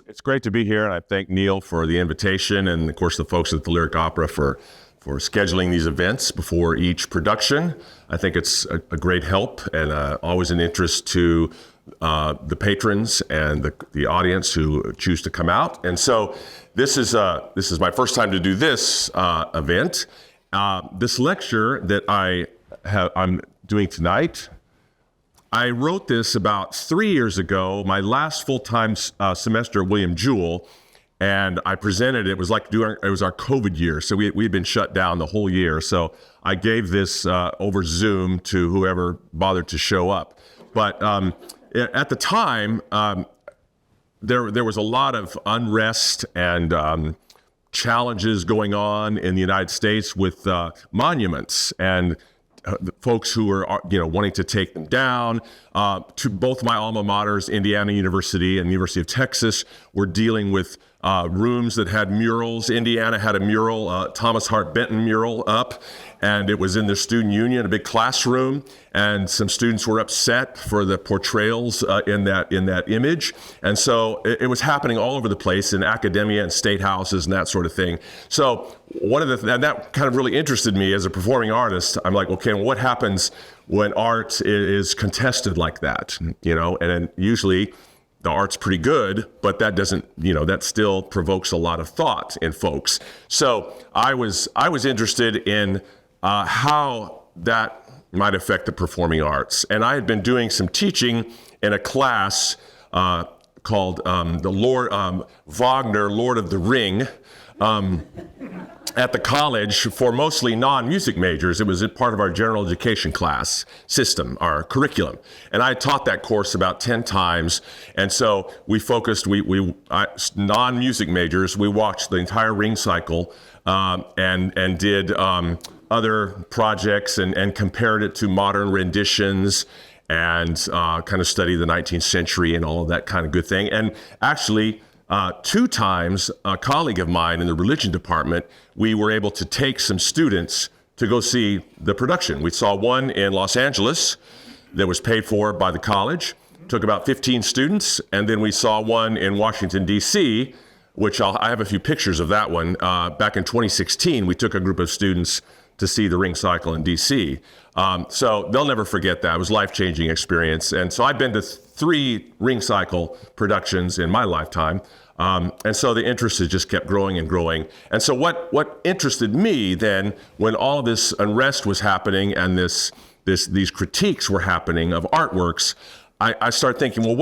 It's great to be here, and I thank Neil for the invitation, and of course the folks at the Lyric Opera for scheduling these events before each production. I think it's a great help and always an interest to the patrons and the audience who choose to come out. And so this is my first time to do this event. This lecture that I'm doing tonight, I wrote this about 3 years ago, my last full-time semester at William Jewell, and I presented it. It was our COVID year, so we had been shut down the whole year. So I gave this over Zoom to whoever bothered to show up. But at the time, there was a lot of unrest and challenges going on in the United States with monuments and the folks who were, wanting to take them down. To both my alma maters, Indiana University and the University of Texas, were dealing with rooms that had murals. Indiana had a mural, Thomas Hart Benton mural up, and it was in the student union, a big classroom, and some students were upset for the portrayals in that image. And so it was happening all over the place in academia and state houses and that sort of thing. So and that kind of really interested me as a performing artist. I'm like, okay, well, what happens when art is contested like that? And then usually the art's pretty good, but that doesn't, that still provokes a lot of thought in folks. So I was interested in how that might affect the performing arts. And I had been doing some teaching in a class called Wagner, Lord of the Ring, at the college for mostly non-music majors. It was part of our general education class system, our curriculum. And I taught that course about 10 times. And so we focused, non-music majors, we watched the entire Ring cycle and did other projects and compared it to modern renditions and kind of studied the 19th century and all of that kind of good thing. And actually, 2 times, a colleague of mine in the religion department, we were able to take some students to go see the production. We saw one in Los Angeles that was paid for by the college, took about 15 students, and then we saw one in Washington, D.C., which I have a few pictures of that one. Back in 2016, we took a group of students to see the Ring cycle in D.C. So they'll never forget that. It was a life-changing experience. And so I've been to 3 Ring cycle productions in my lifetime. And so the interest has just kept growing and growing. And so what interested me then, when all this unrest was happening and these critiques were happening of artworks, I started thinking, well,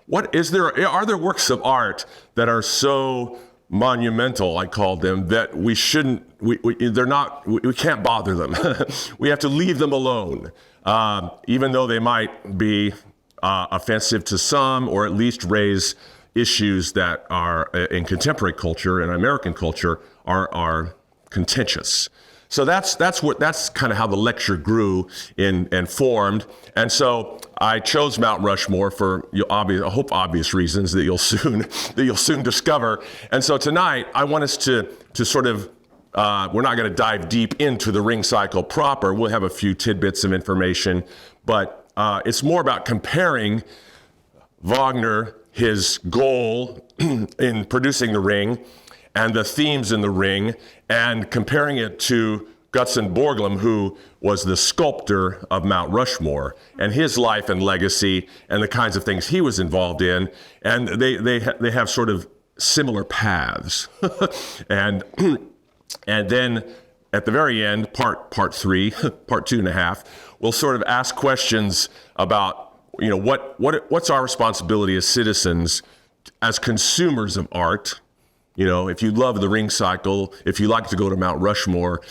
what is there? Are there works of art that are so monumental, I called them, that we shouldn't, we can't bother them. We have to leave them alone, even though they might be offensive to some, or at least raise issues that are in contemporary culture and American culture are contentious. So that's kind of how the lecture grew and formed. And so I chose Mount Rushmore for obvious reasons that you'll soon discover. And so tonight I want us to sort of we're not going to dive deep into the Ring cycle proper. We'll have a few tidbits of information, but it's more about comparing Wagner, his goal in producing the Ring, and the themes in the Ring, and comparing it to Gutzon Borglum, who was the sculptor of Mount Rushmore, and his life and legacy, and the kinds of things he was involved in. And they have sort of similar paths. and then at the very end, part 3, part 2.5, we'll sort of ask questions about what's our responsibility as citizens, as consumers of art. If you love the Ring cycle, if you like to go to Mount Rushmore,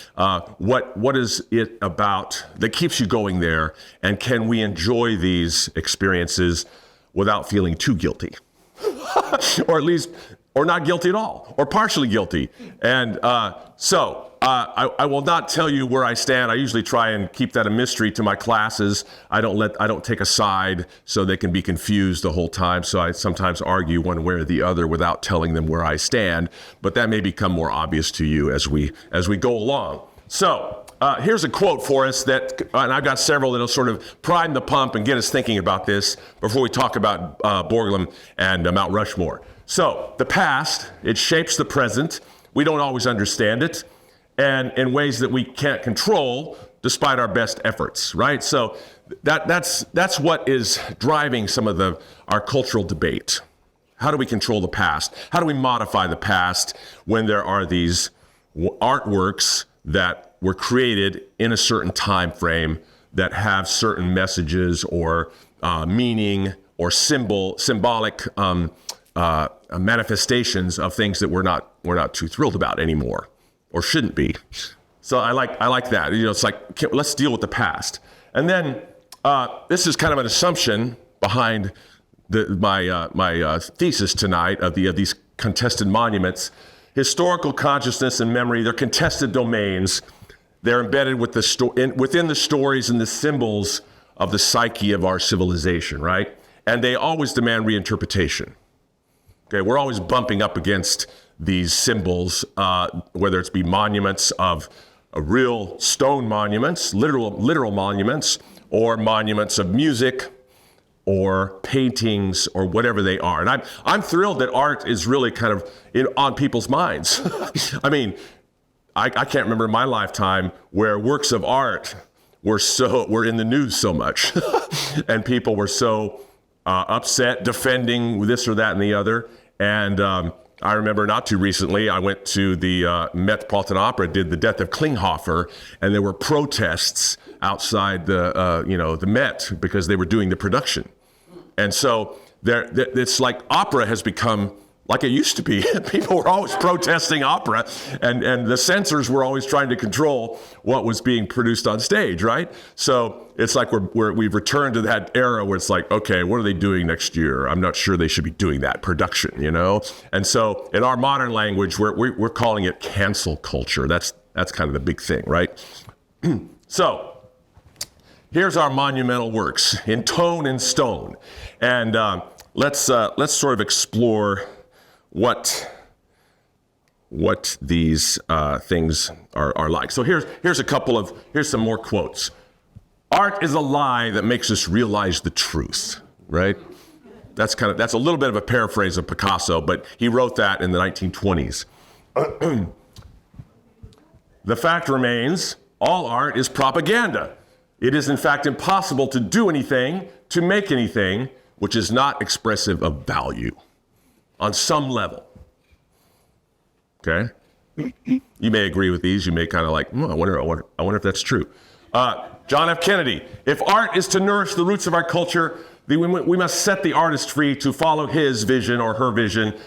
what is it about that keeps you going there? And can we enjoy these experiences without feeling too guilty? or not guilty at all, or partially guilty. And so I will not tell you where I stand. I usually try and keep that a mystery to my classes. I don't take a side so they can be confused the whole time. So I sometimes argue one way or the other without telling them where I stand. But that may become more obvious to you as we go along. So here's a quote for us that, and I've got several that'll sort of prime the pump and get us thinking about this before we talk about Borglum and Mount Rushmore. So, the past, it shapes the present. We don't always understand it, and in ways that we can't control despite our best efforts, right? So that's what is driving some of our cultural debate. How do we control the past? How do we modify the past when there are these artworks that were created in a certain time frame that have certain messages or meaning or symbolic manifestations of things that we're not too thrilled about anymore, or shouldn't be. So I like that. It's like, let's deal with the past. And then this is kind of an assumption behind my thesis tonight of these contested monuments. Historical consciousness and memory, they're contested domains. They're embedded within the stories and the symbols of the psyche of our civilization, right? And they always demand reinterpretation. Okay, we're always bumping up against these symbols, whether it's be monuments of real stone monuments, literal monuments, or monuments of music, or paintings, or whatever they are. And I'm thrilled that art is really kind of on people's minds. I mean, I can't remember in my lifetime where works of art were in the news so much, and people were so upset, defending this or that and the other. And I remember not too recently, I went to the Metropolitan Opera, did the Death of Klinghoffer, and there were protests outside the Met because they were doing the production. And so it's like opera has become like it used to be. People were always protesting opera, and the censors were always trying to control what was being produced on stage, right? So it's like we've returned to that era where it's like, okay, what are they doing next year? I'm not sure they should be doing that production, And so in our modern language, we're calling it cancel culture. That's kind of the big thing, right? So here's our monumental works in tone and stone, and let's sort of explore what these things are like. So here's some more quotes. Art is a lie that makes us realize the truth, right? That's a little bit of a paraphrase of Picasso, but he wrote that in the 1920s. The fact remains, all art is propaganda. It is in fact impossible to do anything, to make anything, which is not expressive of value on some level. Okay? You may agree with these. You may kind of like, I wonder if that's true. John F. Kennedy, if art is to nourish the roots of our culture, we must set the artist free to follow his vision or her vision.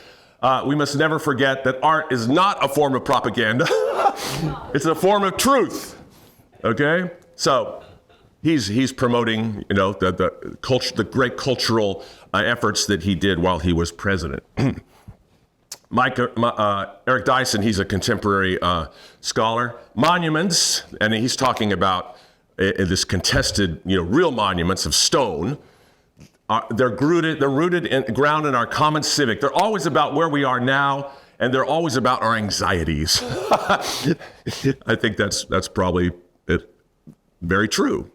We must never forget that art is not a form of propaganda. It's a form of truth. Okay? So he's promoting, the culture, the great cultural efforts that he did while he was president. Eric Dyson, he's a contemporary scholar. Monuments, and he's talking about this contested, real monuments of stone. They're rooted and grounded in our common civic. They're always about where we are now, and they're always about our anxieties. I think that's probably very true.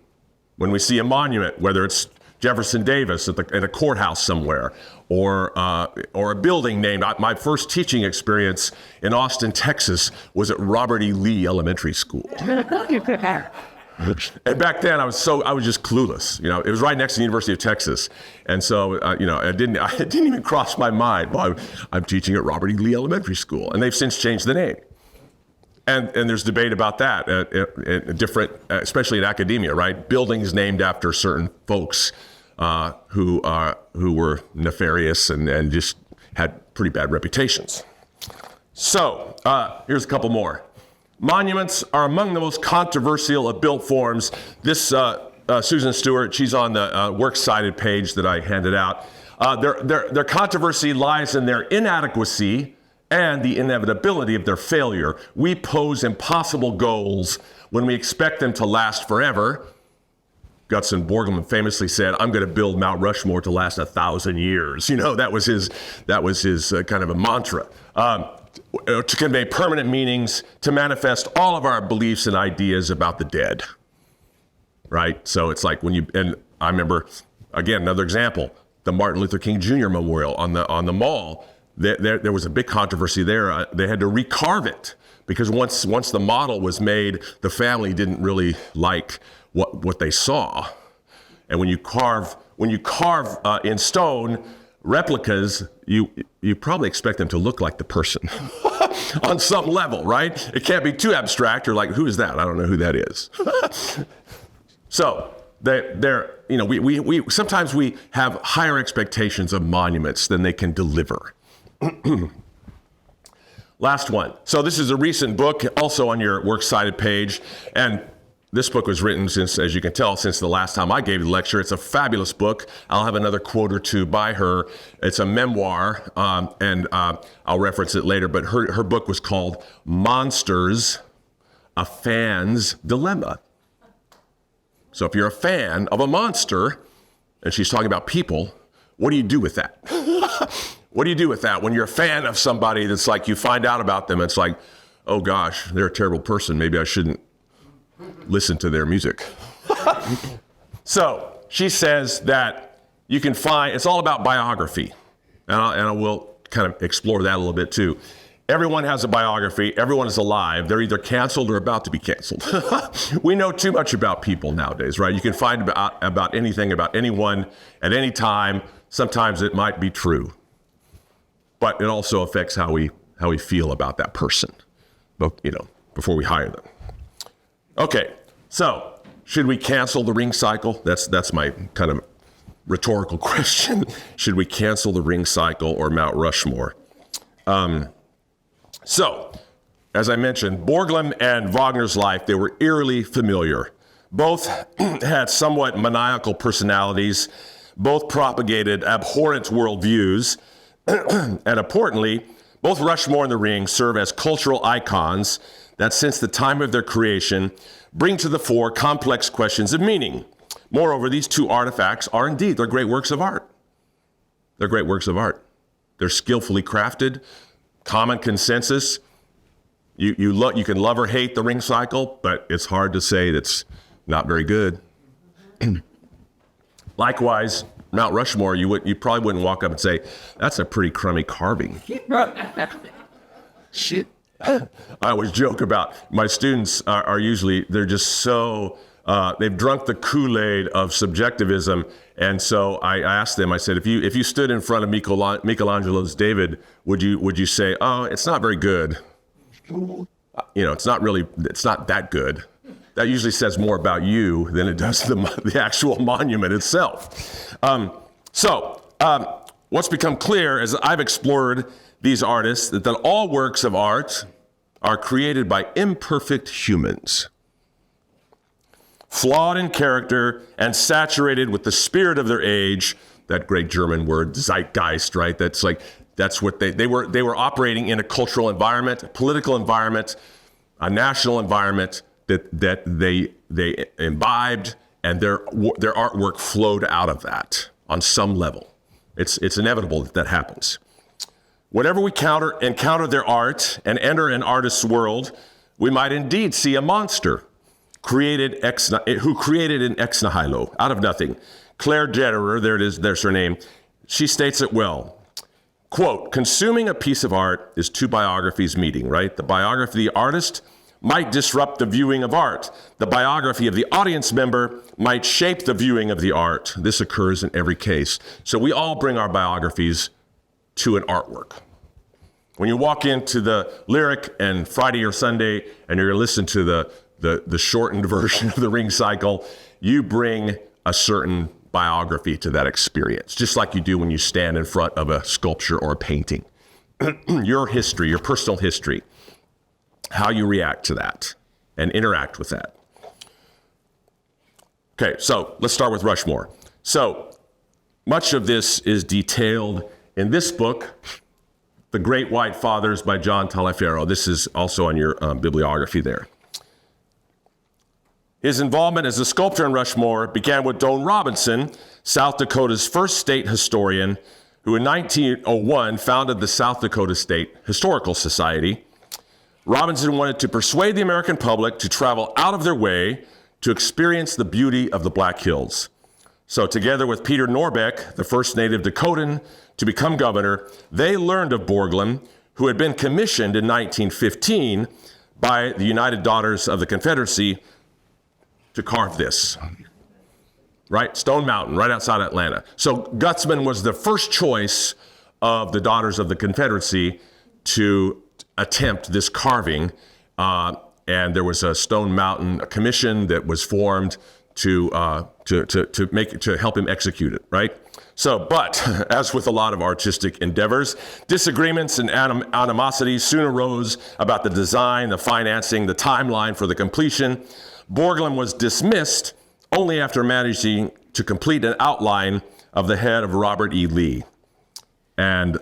When we see a monument, whether it's Jefferson Davis at a courthouse somewhere, or a building named. My first teaching experience in Austin, Texas, was at Robert E. Lee Elementary School. And back then, I was just clueless. It was right next to the University of Texas, and so it didn't even cross my mind. Well, I'm teaching at Robert E. Lee Elementary School, and they've since changed the name. And there's debate about that, different, especially in academia, right? Buildings named after certain folks who were nefarious and just had pretty bad reputations. So here's a couple more. Monuments are among the most controversial of built forms. This Susan Stewart, she's on the works cited page that I handed out. Their controversy lies in their inadequacy and the inevitability of their failure. We pose impossible goals when we expect them to last forever. Gutzon Borglum famously said, "I'm going to build Mount Rushmore to last 1,000 years." That was his kind of a mantra. to convey permanent meanings, to manifest all of our beliefs and ideas about the dead, right? So it's like and I remember, again, another example, the Martin Luther King Jr. Memorial on the mall. There was a big controversy there. They had to recarve it because once the model was made, the family didn't really like what they saw. And when you carve in stone replicas, you probably expect them to look like the person on some level, right? It can't be too abstract. You're like, who is that? I don't know who that is. So we sometimes we have higher expectations of monuments than they can deliver. Last one. So this is a recent book, also on your works cited page, and this book was written since, as you can tell, since the last time I gave the lecture. It's a fabulous book. I'll have another quote or two by her. It's a memoir, and I'll reference it later, but her book was called Monsters, A Fan's Dilemma. So if you're a fan of a monster, and she's talking about people, what do you do with that? What do you do with that when you're a fan of somebody that's like, you find out about them, it's like, oh gosh, they're a terrible person. Maybe I shouldn't listen to their music. So she says that you can find, it's all about biography. And I will kind of explore that a little bit too. Everyone has a biography. Everyone is alive. They're either canceled or about to be canceled. We know too much about people nowadays, right? You can find about anything, about anyone at any time. Sometimes it might be true, but it also affects how we feel about that person, before we hire them. Okay, so should we cancel the ring cycle? That's my kind of rhetorical question. Should we cancel the ring cycle or Mount Rushmore? So, as I mentioned, Borglum and Wagner's life, they were eerily familiar. Both had somewhat maniacal personalities. Both propagated abhorrent worldviews. And importantly, both Rushmore and the Ring serve as cultural icons that since the time of their creation bring to the fore complex questions of meaning. Moreover, these two artifacts are indeed, they're great works of art. They're great works of art. They're skillfully crafted, common consensus. You can love or hate the ring cycle, but it's hard to say that's not very good. Likewise, Mount Rushmore, you probably wouldn't walk up and say, that's a pretty crummy carving. Shit. I always joke about my students are usually, they're just so, they've drunk the Kool-Aid of subjectivism. And so I asked them, I said, if you stood in front of Michelangelo's David, would you say, oh, it's not very good? It's not that good. That usually says more about you than it does the actual monument itself. What's become clear as I've explored these artists, that all works of art are created by imperfect humans, flawed in character and saturated with the spirit of their age. That great German word, Zeitgeist, right? That's what they were operating in a cultural environment, a political environment, a national environment that they imbibed, and their artwork flowed out of that on some level. It's inevitable that happens. Whenever we encounter their art and enter an artist's world, we might indeed see a monster who created an ex nihilo, out of nothing. Claire Detterer, there's her name, she states it well. Quote, consuming a piece of art is two biographies meeting, right? The biography of the artist might disrupt the viewing of art. The biography of the audience member might shape the viewing of the art. This occurs in every case. So we all bring our biographies to an artwork. When you walk into the Lyric and Friday or Sunday and you're going to listen to the shortened version of the Ring Cycle, you bring a certain biography to that experience, just like you do when you stand in front of a sculpture or a painting. Your history, your personal history, how you react to that and interact with that. Okay, so let's start with Rushmore. So much of this is detailed in this book, The Great White Fathers by John Taliaferro. This is also on your bibliography there. His involvement as a sculptor in Rushmore began with Doane Robinson, South Dakota's first state historian, who in 1901 founded the South Dakota State Historical Society. Robinson wanted to persuade the American public to travel out of their way to experience the beauty of the Black Hills. So together with Peter Norbeck, the first native Dakotan to become governor, they learned of Borglum, who had been commissioned in 1915 by the United Daughters of the Confederacy to carve this, right? Stone Mountain, right outside Atlanta. So Gutzman was the first choice of the Daughters of the Confederacy to attempt this carving, and there was a Stone Mountain commission that was formed to help him execute it, right? So, but as with a lot of artistic endeavors, disagreements and animosities soon arose about the design, the financing, the timeline for the completion. Borglum was dismissed only after managing to complete an outline of the head of Robert E. Lee. And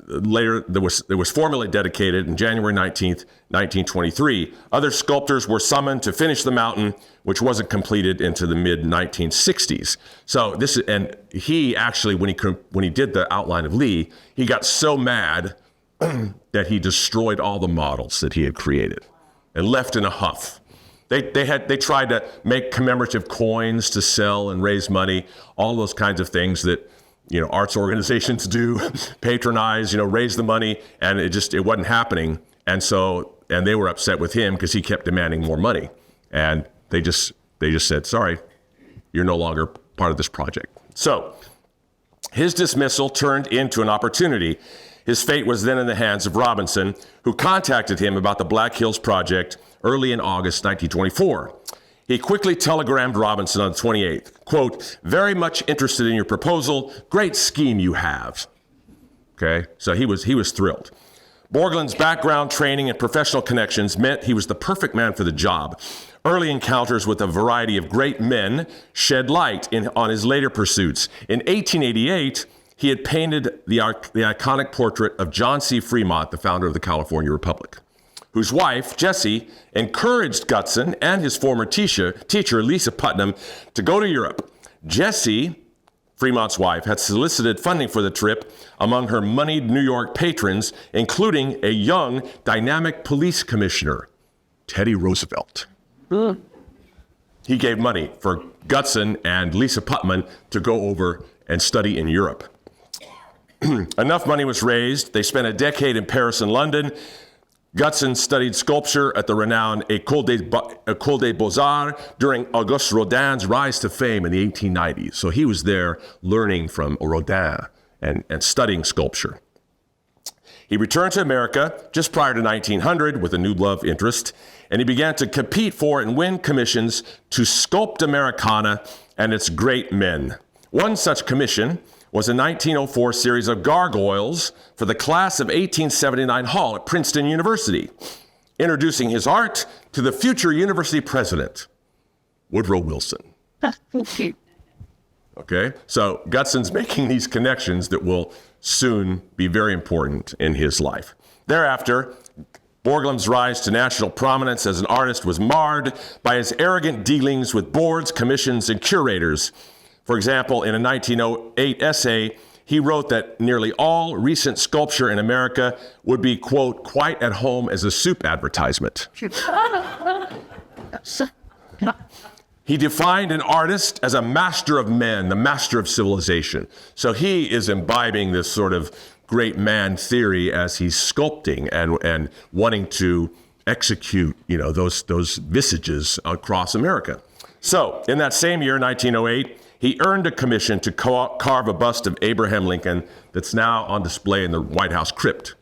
later, it was formally dedicated on January 19th, 1923. Other sculptors were summoned to finish the mountain, which wasn't completed into the mid-1960s. So he actually, when he did the outline of Lee, he got so mad that he destroyed all the models that he had created and left in a huff. They tried to make commemorative coins to sell and raise money, all those kinds of things that arts organizations do, patronize, raise the money, and it wasn't happening. And they were upset with him because he kept demanding more money. And they just said, sorry, you're no longer part of this project. So his dismissal turned into an opportunity. His fate was then in the hands of Robinson, who contacted him about the Black Hills project early in August 1924. He quickly telegrammed Robinson on the 28th, quote, very much interested in your proposal, great scheme you have. Okay, so he was thrilled. Borglum's background, training, and professional connections meant he was the perfect man for the job. Early encounters with a variety of great men shed light on his later pursuits. In 1888, he had painted the iconic portrait of John C. Fremont, the founder of the California Republic, whose wife, Jessie, encouraged Gutzon and his former teacher, Lisa Putnam, to go to Europe. Jessie, Fremont's wife, had solicited funding for the trip among her moneyed New York patrons, including a young, dynamic police commissioner, Teddy Roosevelt. He gave money for Gutzon and Lisa Putnam to go over and study in Europe. Enough money was raised. They spent a decade in Paris and London. Gutzon studied sculpture at the renowned École des Beaux-Arts during Auguste Rodin's rise to fame in the 1890s. So he was there learning from Rodin and studying sculpture. He returned to America just prior to 1900 with a new love interest, and he began to compete for and win commissions to sculpt Americana and its great men. One such commission was a 1904 series of gargoyles for the class of 1879 Hall at Princeton University, introducing his art to the future university president, Woodrow Wilson. Okay, so Gutzon's making these connections that will soon be very important in his life. Thereafter, Borglum's rise to national prominence as an artist was marred by his arrogant dealings with boards, commissions, and curators. For example, in a 1908 essay, he wrote that nearly all recent sculpture in America would be, quote, quite at home as a soup advertisement. He defined an artist as a master of men, the master of civilization. So he is imbibing this sort of great man theory as he's sculpting and wanting to execute, those visages across America. So in that same year, 1908, he earned a commission to carve a bust of Abraham Lincoln that's now on display in the White House crypt.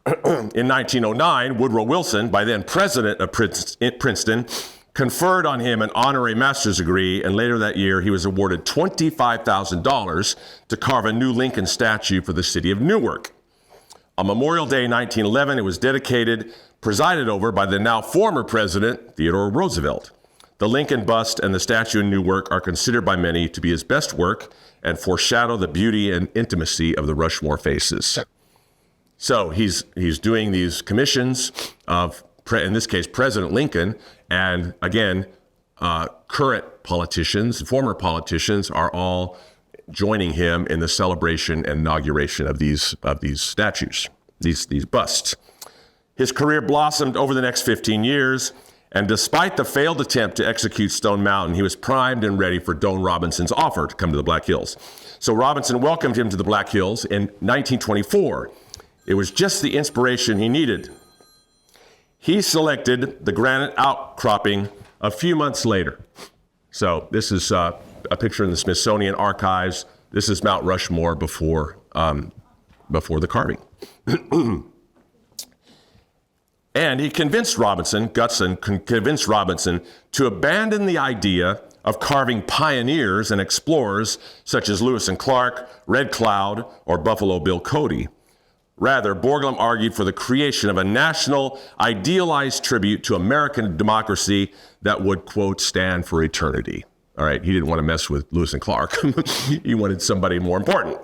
In 1909, Woodrow Wilson, by then president of Princeton, conferred on him an honorary master's degree, and later that year he was awarded $25,000 to carve a new Lincoln statue for the city of Newark. On Memorial Day 1911, it was presided over by the now former president, Theodore Roosevelt. The Lincoln bust and the statue in Newark are considered by many to be his best work and foreshadow the beauty and intimacy of the Rushmore faces. So he's doing these commissions of, in this case, President Lincoln, and again, current politicians, former politicians are all joining him in the celebration and inauguration of these statues, these busts. His career blossomed over the next 15 years, and despite the failed attempt to execute Stone Mountain, he was primed and ready for Doane Robinson's offer to come to the Black Hills. So Robinson welcomed him to the Black Hills in 1924. It was just the inspiration he needed. He selected the granite outcropping a few months later. So this is a picture in the Smithsonian Archives. This is Mount Rushmore before the carving. And he convinced Robinson, Gutson convinced Robinson to abandon the idea of carving pioneers and explorers such as Lewis and Clark, Red Cloud, or Buffalo Bill Cody. Rather, Borglum argued for the creation of a national, idealized tribute to American democracy that would, quote, stand for eternity. All right, he didn't want to mess with Lewis and Clark. He wanted somebody more important.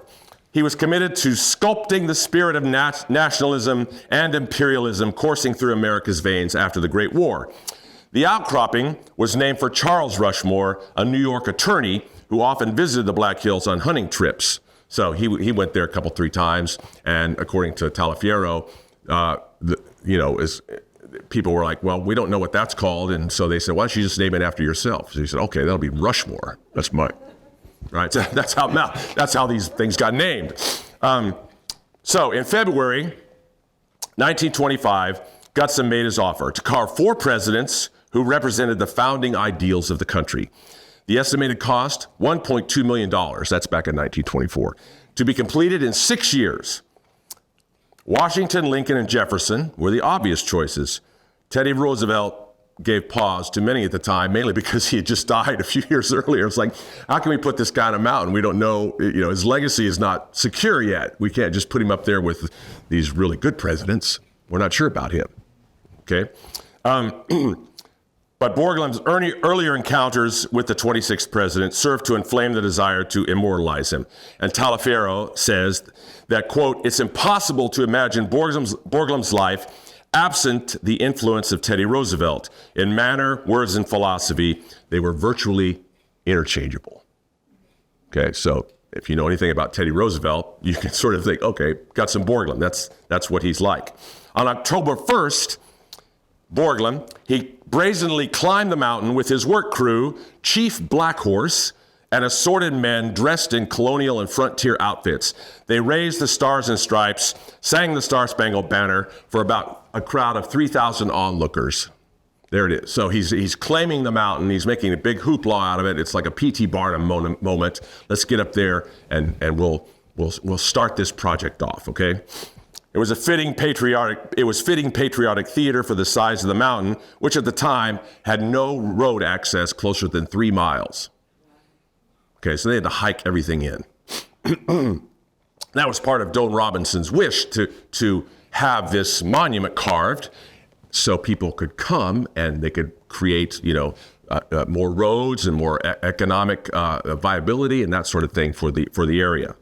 He was committed to sculpting the spirit of nationalism and imperialism coursing through America's veins after the Great War. The outcropping was named for Charles Rushmore, a New York attorney who often visited the Black Hills on hunting trips. So he went there three times, and according to Talafiero, people were like, well, we don't know what that's called, and so they said, why don't you just name it after yourself? So he said, okay, that'll be Rushmore. That's mine. Right, so that's how these things got named. So in February 1925, Gutson made his offer to carve 4 presidents who represented the founding ideals of the country. The estimated cost, $1.2 million. That's back in 1924. To be completed in 6 years. Washington, Lincoln, and Jefferson were the obvious choices. Teddy Roosevelt gave pause to many at the time, mainly because he had just died a few years earlier. It's like, how can we put this guy on a mountain? We don't know, his legacy is not secure yet. We can't just put him up there with these really good presidents. We're not sure about him, okay? But Borglum's earlier encounters with the 26th president served to inflame the desire to immortalize him. And Talafiero says that, quote, it's impossible to imagine Borglum's life absent the influence of Teddy Roosevelt. In manner, words, and philosophy, they were virtually interchangeable. Okay, so if you know anything about Teddy Roosevelt, you can sort of think, okay, got some Borglum. That's what he's like. On October 1st, Borglum, he brazenly climbed the mountain with his work crew, Chief Black Horse, and assorted men dressed in colonial and frontier outfits. They raised the Stars and Stripes, sang the Star-Spangled Banner for about a crowd of 3,000 onlookers. There it is. So he's claiming the mountain. He's making a big hoopla out of it. It's like a P.T. Barnum moment. Let's get up there and we'll start this project off, okay? It was fitting patriotic theater for the size of the mountain, which at the time had no road access closer than 3 miles. Okay, so they had to hike everything in. That was part of Doane Robinson's wish to have this monument carved so people could come and they could create, more roads and more economic viability and that sort of thing for the area.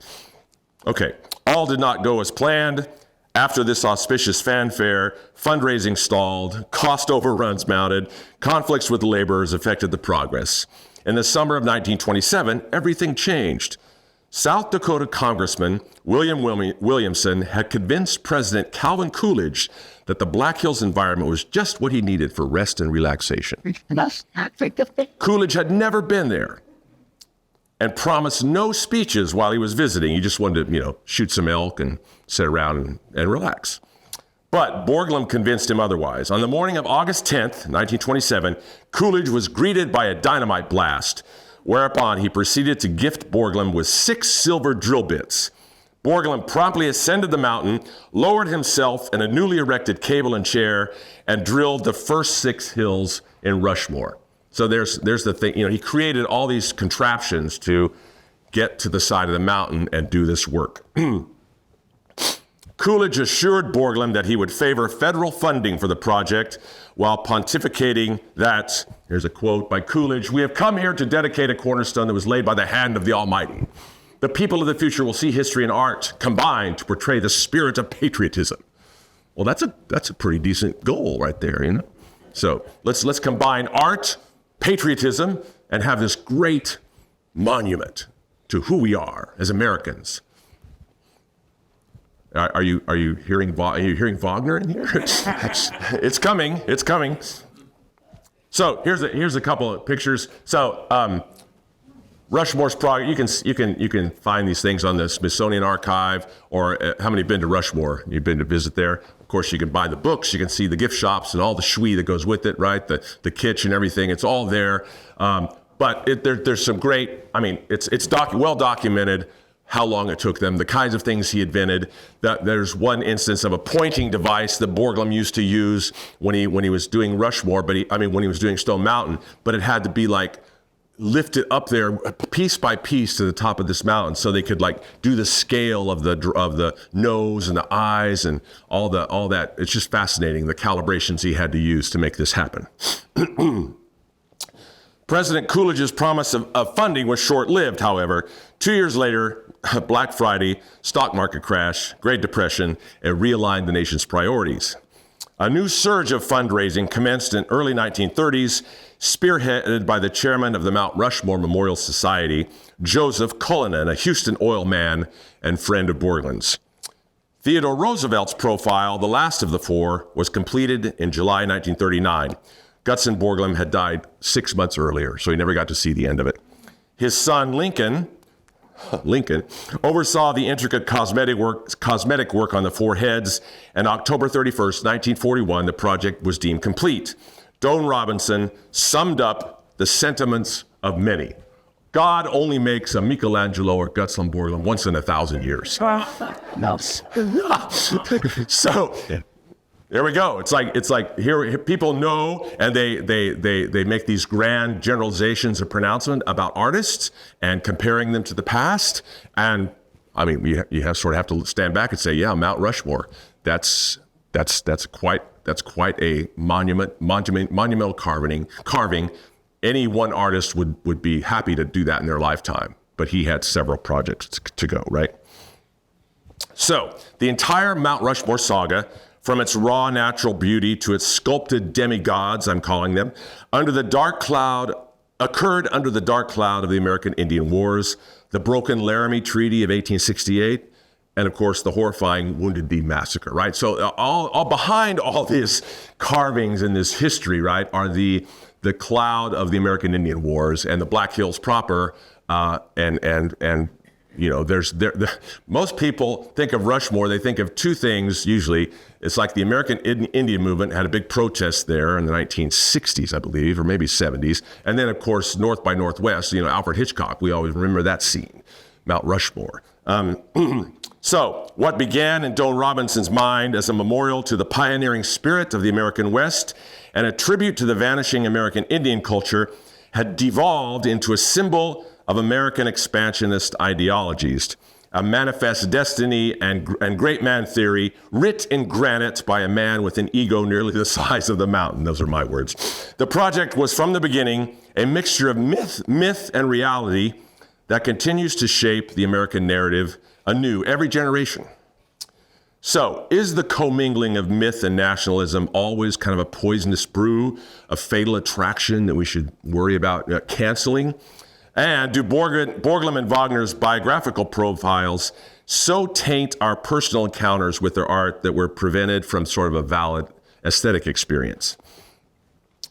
Okay, all did not go as planned. After this auspicious fanfare, fundraising stalled, cost overruns mounted, conflicts with the laborers affected the progress. In the summer of 1927, everything changed. South Dakota Congressman William Williamson had convinced President Calvin Coolidge that the Black Hills environment was just what he needed for rest and relaxation. Coolidge had never been there and promised no speeches while he was visiting. He just wanted to, shoot some elk and sit around and relax. But Borglum convinced him otherwise. On the morning of August 10th, 1927, Coolidge was greeted by a dynamite blast, whereupon he proceeded to gift Borglum with 6 silver drill bits. Borglum promptly ascended the mountain, lowered himself in a newly erected cable and chair, and drilled the first 6 hills in Rushmore. So there's the thing, he created all these contraptions to get to the side of the mountain and do this work. Coolidge assured Borglum that he would favor federal funding for the project while pontificating that, here's a quote by Coolidge, "We have come here to dedicate a cornerstone that was laid by the hand of the Almighty. The people of the future will see history and art combined to portray the spirit of patriotism." Well, that's a pretty decent goal right there, So let's combine art, patriotism, and have this great monument. to who we are as Americans. Are you hearing Wagner in here? It's coming. It's coming. So here's a couple of pictures. So Rushmore's progress. You can find these things on the Smithsonian Archive, or how many have been to Rushmore? You've been to visit there. Of course, you can buy the books. You can see the gift shops and all the shui that goes with it, right? The kitsch and everything. It's all there. But there's some great. I mean, it's well documented how long it took them, the kinds of things he invented. There's one instance of a pointing device that Borglum used to use when he was doing Rushmore, when he was doing Stone Mountain, but it had to be like lifted up there piece by piece to the top of this mountain so they could like do the scale of the nose and the eyes and all that. It's just fascinating, the calibrations he had to use to make this happen. President Coolidge's promise of funding was short-lived, however. 2 years later, Black Friday, stock market crash, Great Depression, and realigned the nation's priorities. A new surge of fundraising commenced in early 1930s, spearheaded by the chairman of the Mount Rushmore Memorial Society, Joseph Cullinan, a Houston oil man and friend of Borglum's. Theodore Roosevelt's profile, the last of the four, was completed in July 1939. Gutzon Borglum had died 6 months earlier, so he never got to see the end of it. His son, Lincoln, oversaw the intricate cosmetic work on the four heads, and October 31st, 1941, the project was deemed complete. Doane Robinson summed up the sentiments of many. God only makes a Michelangelo or Gutzon Borglum once in 1,000 years. So there we go. It's like here people know, and they make these grand generalizations of pronouncement about artists and comparing them to the past. And I mean, you have to stand back and say, yeah, Mount Rushmore. That's quite a monumental carving. Any one artist would be happy to do that in their lifetime, but he had several projects to go, right? So the entire Mount Rushmore saga, from its raw natural beauty to its sculpted demigods, I'm calling them, occurred under the dark cloud of the American Indian Wars, the broken Laramie Treaty of 1868, and of course the horrifying Wounded Knee Massacre, right? So all behind all these carvings in this history, right, are the cloud of the American Indian Wars and the Black Hills proper, and you know, most people think of Rushmore, they think of two things usually. It's like the American Indian movement had a big protest there in the 1960s, I believe, or maybe 70s. And then, of course, North by Northwest, you know, Alfred Hitchcock, we always remember that scene, Mount Rushmore. So what began in Doane Robinson's mind as a memorial to the pioneering spirit of the American West and a tribute to the vanishing American Indian culture had devolved into a symbol of American expansionist ideologies, a manifest destiny and great man theory writ in granite by a man with an ego nearly the size of the mountain. Those are my words. The project was from the beginning a mixture of myth and reality that continues to shape the American narrative anew every generation. So, is the commingling of myth and nationalism always kind of a poisonous brew, a fatal attraction that we should worry about canceling? And do Borglum and Wagner's biographical profiles so taint our personal encounters with their art that we're prevented from sort of a valid aesthetic experience?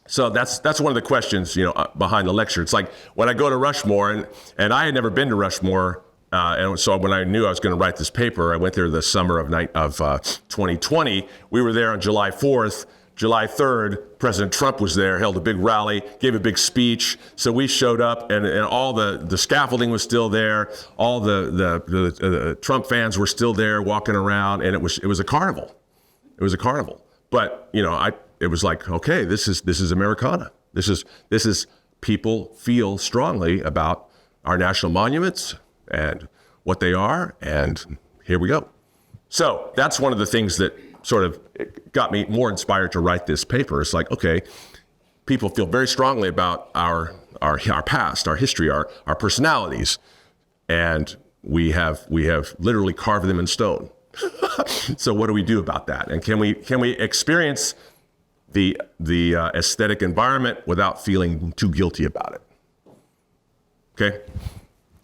So that's one of the questions, you know, behind the lecture. It's like when I go to Rushmore, and I had never been to Rushmore, and so when I knew I was going to write this paper, I went there the summer of 2020. We were there on July 4th. July 3rd, President Trump was there, held a big rally, gave a big speech. So we showed up, and all the scaffolding was still there. All the Trump fans were still there, walking around, and it was a carnival. It was a carnival. But you know, it was like, okay, this is Americana. This is people feel strongly about our national monuments and what they are, and here we go. So that's one of the things that sort of got me more inspired to write this paper. It's like, okay, people feel very strongly about our past, our history, our personalities, and we have literally carved them in stone. So what do we do about that? And can we experience the aesthetic environment without feeling too guilty about it? Okay.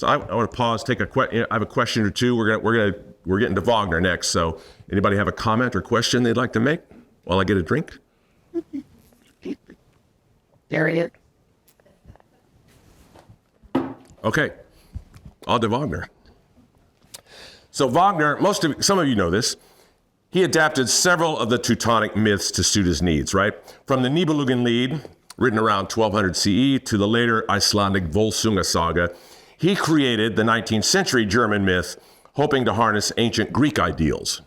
So I want to pause, take a question. I have a question or two. We're getting to Wagner next. So anybody have a comment or question they'd like to make while I get a drink? There he is. Okay, on to Wagner. So Wagner, some of you know this, he adapted several of the Teutonic myths to suit his needs, right? From the Nibelungen Lied, written around 1200 CE, to the later Icelandic Volsunga saga, he created the 19th century German myth, hoping to harness ancient Greek ideals.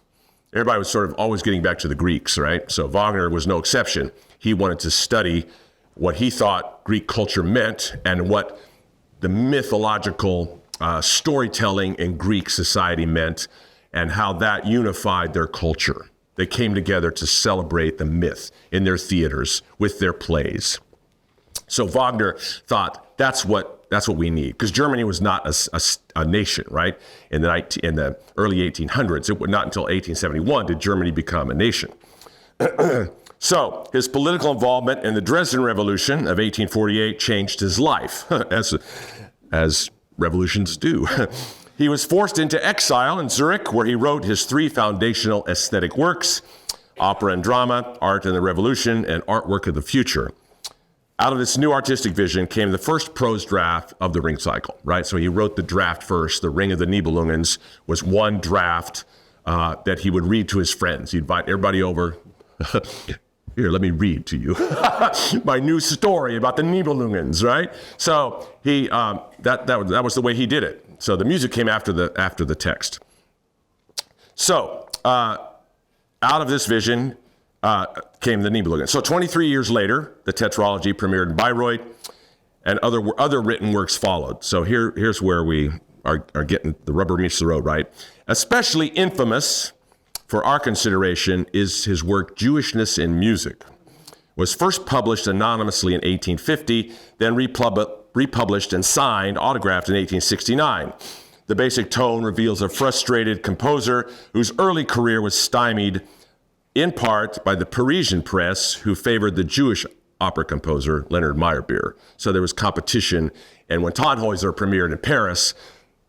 Everybody was sort of always getting back to the Greeks, right? So Wagner was no exception. He wanted to study what he thought Greek culture meant and what the mythological storytelling in Greek society meant and how that unified their culture. They came together to celebrate the myth in their theaters with their plays. So Wagner thought that's what we need, because Germany was not a nation, right? In the early 1800s, it was not until 1871 did Germany become a nation. So his political involvement in the Dresden Revolution of 1848 changed his life, as revolutions do. He was forced into exile in Zurich, where he wrote his three foundational aesthetic works: Opera and Drama, Art and the Revolution, and Artwork of the Future. Out of this new artistic vision came the first prose draft of the Ring Cycle, right? So he wrote the draft first. The Ring of the Nibelungens was one draft that he would read to his friends. He'd invite everybody over. Here, let me read to you my new story about the Nibelungens, right? So he that was the way he did it. So the music came after the text. So out of this vision came the Nibelungen. So 23 years later, the tetralogy premiered in Bayreuth, and other written works followed. So here's where we are getting the rubber meets the road, right? Especially infamous for our consideration is his work Jewishness in Music. It was first published anonymously in 1850, then republished and signed, autographed in 1869. The basic tone reveals a frustrated composer whose early career was stymied in part by the Parisian press, who favored the Jewish opera composer Leonard Meyerbeer. So there was competition, and when Tannhäuser premiered in Paris,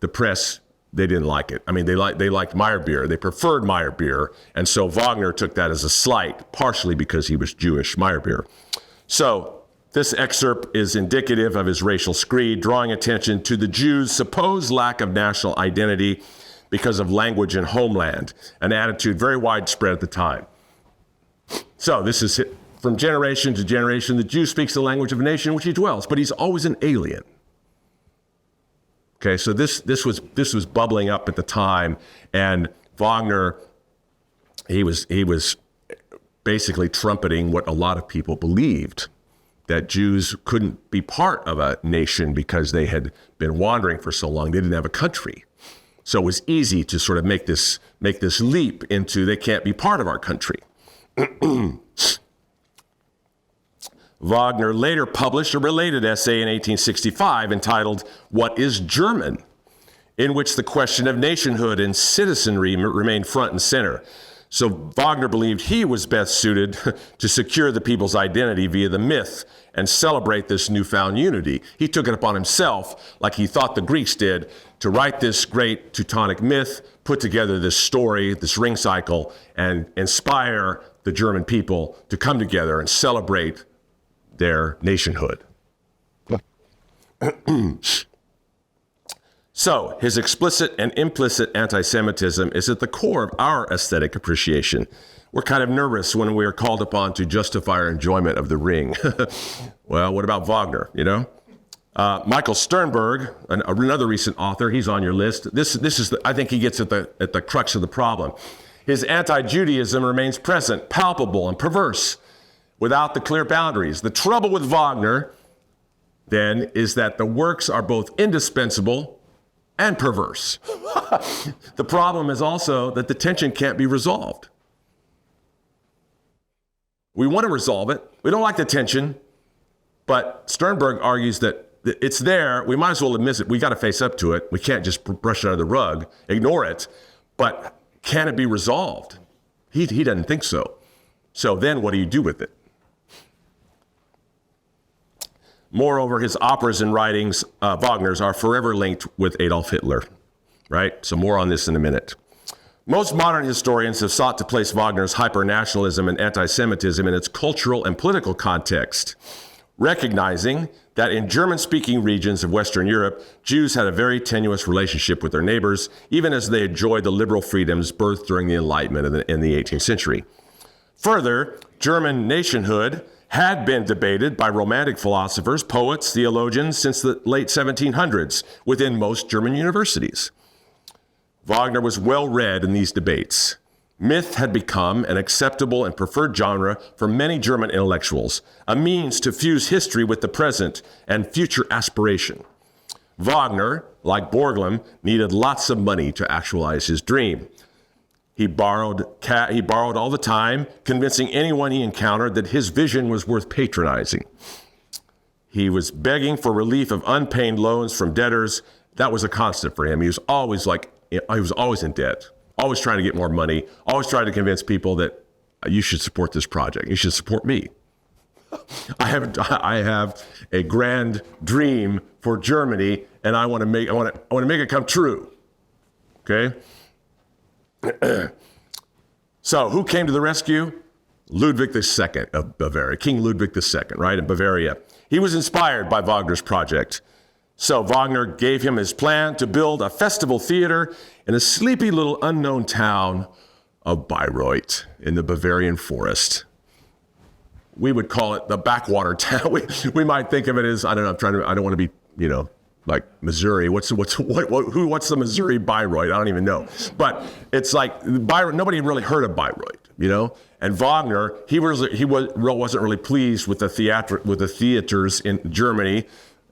the press, they didn't like it. I mean, they liked Meyerbeer. They preferred Meyerbeer. And so Wagner took that as a slight, partially because he was Jewish, Meyerbeer. So this excerpt is indicative of his racial screed, drawing attention to the Jews' supposed lack of national identity because of language and homeland, an attitude very widespread at the time. So this is from generation to generation, the Jew speaks the language of a nation in which he dwells, but he's always an alien. Okay, so this was bubbling up at the time, and Wagner, he was basically trumpeting what a lot of people believed, that Jews couldn't be part of a nation because they had been wandering for so long. They didn't have a country. So it was easy to sort of make this leap into they can't be part of our country. Wagner later published a related essay in 1865 entitled What is German?, in which the question of nationhood and citizenry remained front and center. So Wagner believed he was best suited to secure the people's identity via the myth and celebrate this newfound unity. He took it upon himself, like he thought the Greeks did, to write this great Teutonic myth, put together this story, this ring cycle, and inspire the German people to come together and celebrate their nationhood. So his explicit and implicit anti-Semitism is at the core of our aesthetic appreciation. We're kind of nervous when we are called upon to justify our enjoyment of the Ring. Well, what about Wagner, you know? Michael Sternberg, another recent author, he's on your list. This is, I think he gets at the crux of the problem. His anti-Judaism remains present, palpable, and perverse, without the clear boundaries. The trouble with Wagner, then, is that the works are both indispensable and perverse. The problem is also that the tension can't be resolved. We want to resolve it. We don't like the tension, but Sternberg argues that it's there. We might as well admit it. We got to face up to it. We can't just brush it under the rug, ignore it. But can it be resolved? He doesn't think so. So then what do you do with it? Moreover, his operas and writings, Wagner's, are forever linked with Adolf Hitler, right? So more on this in a minute. Most modern historians have sought to place Wagner's hyper-nationalism and anti-Semitism in its cultural and political context, recognizing that in German-speaking regions of Western Europe, Jews had a very tenuous relationship with their neighbors, even as they enjoyed the liberal freedoms birthed during the Enlightenment in the 18th century. Further, German nationhood had been debated by Romantic philosophers, poets, theologians since the late 1700s within most German universities. Wagner was well read in these debates. Myth had become an acceptable and preferred genre for many German intellectuals, a means to fuse history with the present and future aspiration. Wagner, like Borglum, needed lots of money to actualize his dream. He borrowed all the time, convincing anyone he encountered that his vision was worth patronizing. He was begging for relief of unpaid loans from debtors. That was a constant for him. He was always in debt, always trying to get more money, always trying to convince people that you should support this project. You should support me. I have a grand dream for Germany, and I want to make it come true. Okay. So who came to the rescue? Ludwig II of Bavaria, King Ludwig II, right, in Bavaria. He was inspired by Wagner's project. So Wagner gave him his plan to build a festival theater in a sleepy little unknown town of Bayreuth in the Bavarian forest. We would call it the backwater town. We might think of it as, I don't know, I don't want to be, like Missouri. What's the Missouri Bayreuth? I don't even know. But it's like Bayreuth. Nobody really heard of Bayreuth, And Wagner, he wasn't really pleased with the theaters in Germany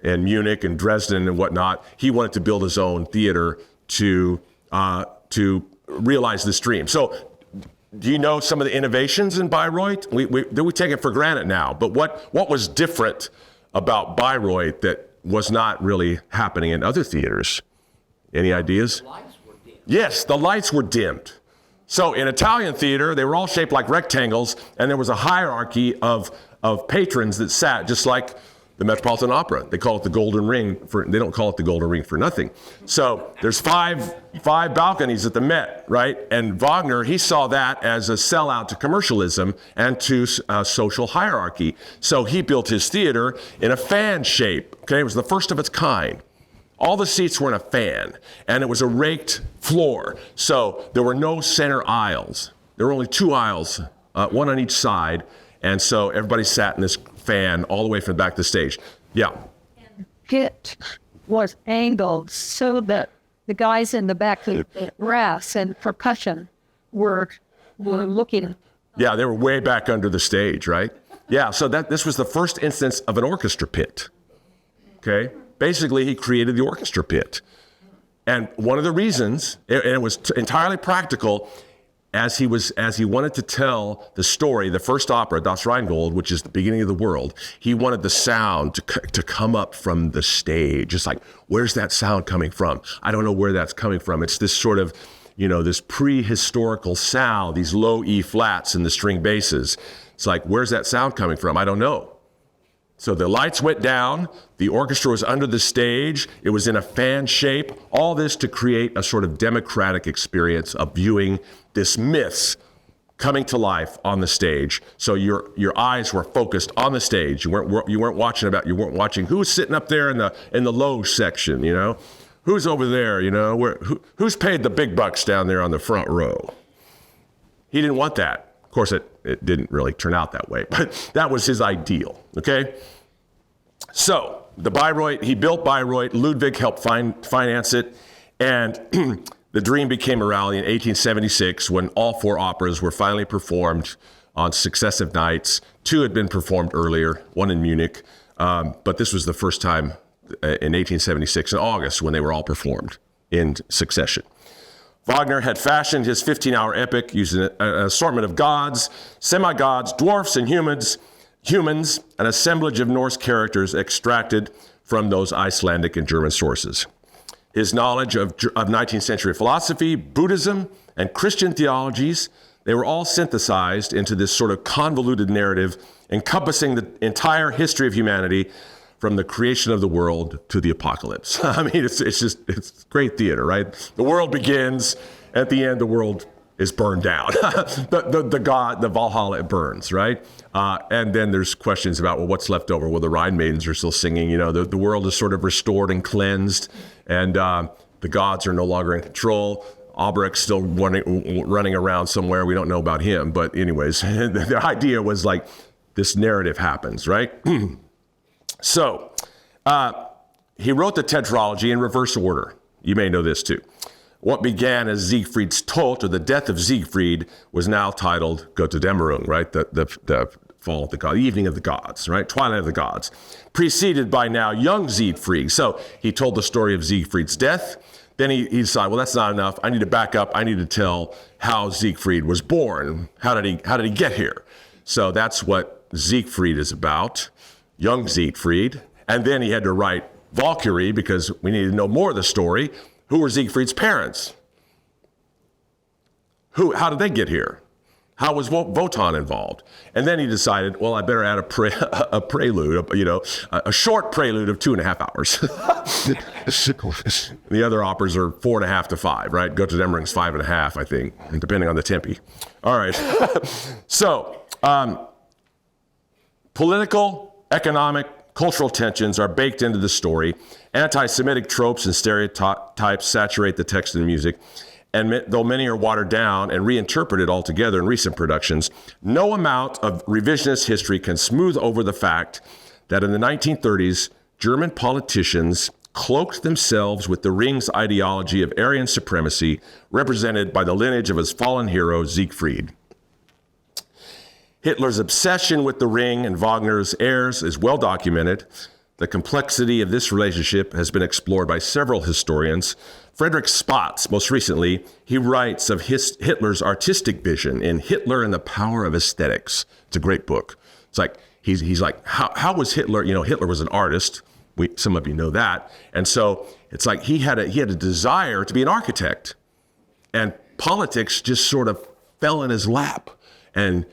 and Munich and Dresden and whatnot. He wanted to build his own theater to realize this dream. So, do you know some of the innovations in Bayreuth? We take it for granted now. But what was different about Bayreuth that was not really happening in other theaters? Any ideas? The lights were dimmed. Yes, the lights were dimmed. So in Italian theater, they were all shaped like rectangles, and there was a hierarchy of patrons that sat just like the Metropolitan Opera. They call it the Golden Ring. They don't call it the Golden Ring for nothing. So there's five balconies at the Met, right? And Wagner, he saw that as a sellout to commercialism and to social hierarchy. So he built his theater in a fan shape. Okay, it was the first of its kind. All the seats were in a fan, and it was a raked floor. So there were no center aisles. There were only two aisles, one on each side. And so everybody sat in this fan all the way from the back of the stage. Yeah. And pit was angled so that the guys in the back of the brass and percussion were looking. Yeah, they were way back under the stage, right? Yeah, so this was the first instance of an orchestra pit. Okay? Basically, he created the orchestra pit. And one of the reasons, and it was entirely practical, as he wanted to tell the story, the first opera, Das Rheingold, which is the beginning of the world, he wanted the sound to come up from the stage. It's like, where's that sound coming from? I don't know where that's coming from. It's this sort of, this prehistorical sound, these low E flats and the string basses. It's like, where's that sound coming from? I don't know. So the lights went down, the orchestra was under the stage, it was in a fan shape, all this to create a sort of democratic experience of viewing this myth coming to life on the stage. So your eyes were focused on the stage. You weren't watching who's sitting up there in the low section, who's over there, who's paid the big bucks down there on the front row. He didn't want that. Of course, it didn't really turn out that way, but that was his ideal, okay? So, he built Bayreuth, Ludwig helped finance it, and the dream became a reality in 1876 when all four operas were finally performed on successive nights. Two had been performed earlier, one in Munich, but this was the first time in 1876 in August when they were all performed in succession. Wagner had fashioned his 15-hour epic using an assortment of gods, semi-gods, dwarfs, and humans, an assemblage of Norse characters extracted from those Icelandic and German sources. His knowledge of 19th century philosophy, Buddhism, and Christian theologies, they were all synthesized into this sort of convoluted narrative encompassing the entire history of humanity from the creation of the world to the apocalypse. I mean, it's great theater, right? The world begins, at the end, the world is burned down. the Valhalla, it burns, right? And then there's questions about, well, what's left over? Well, the Rhine maidens are still singing. You know, the world is sort of restored and cleansed, and the gods are no longer in control. Albrecht's still running around somewhere. We don't know about him, but anyways, the idea was like this narrative happens, right? So he wrote the tetralogy in reverse order. You may know this too. What began as Siegfried's Tod, or the death of Siegfried, was now titled Götterdämmerung, right? The fall of the gods, evening of the gods, right? Twilight of the gods, preceded by now young Siegfried. So he told the story of Siegfried's death. Then he decided, well, that's not enough. I need to back up. I need to tell how Siegfried was born. How did he get here? So that's what Siegfried is about, young Siegfried. And then he had to write Valkyrie because we needed to know more of the story. Who were Siegfried's parents? How did they get here? How was Wotan involved? And then he decided, well, I better add a prelude, a short prelude of 2.5 hours. The other operas are 4.5 to 5, right? Götterdämmerung's 5.5, I think, depending on the tempi. All right. So, political, economic, cultural tensions are baked into the story. Anti-Semitic tropes and stereotypes saturate the text and music. And though many are watered down and reinterpreted altogether in recent productions, no amount of revisionist history can smooth over the fact that in the 1930s, German politicians cloaked themselves with the Ring's ideology of Aryan supremacy, represented by the lineage of his fallen hero, Siegfried. Hitler's obsession with the Ring and Wagner's heirs is well documented. The complexity of this relationship has been explored by several historians. Frederick Spotts, most recently, he writes of Hitler's artistic vision in Hitler and the Power of Aesthetics. It's a great book. It's like, he's like, how was Hitler? You know, Hitler was an artist. Some of you know that. And so it's like he had a desire to be an architect. And politics just sort of fell in his lap. And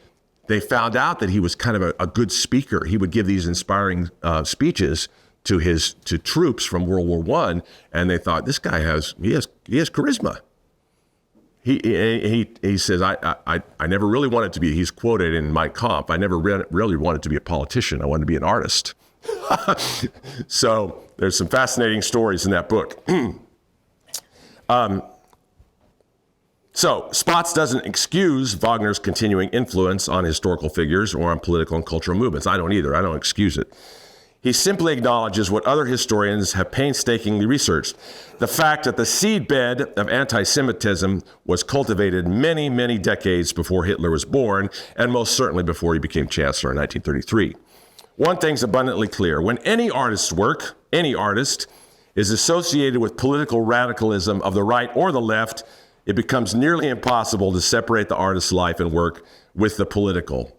they found out that he was kind of a good speaker. He would give these inspiring speeches to troops from World War I, and they thought, this guy has charisma. He says, I never really wanted to be, he's quoted in Mein Kampf, I never really wanted to be a politician. I wanted to be an artist. So there's some fascinating stories in that book. So Spotts doesn't excuse Wagner's continuing influence on historical figures or on political and cultural movements. I don't either. I don't excuse it. He simply acknowledges what other historians have painstakingly researched, the fact that the seedbed of anti-Semitism was cultivated many, many decades before Hitler was born, and most certainly before he became chancellor in 1933. One thing's abundantly clear. When any artist's work, any artist, is associated with political radicalism of the right or the left, it becomes nearly impossible to separate the artist's life and work with the political.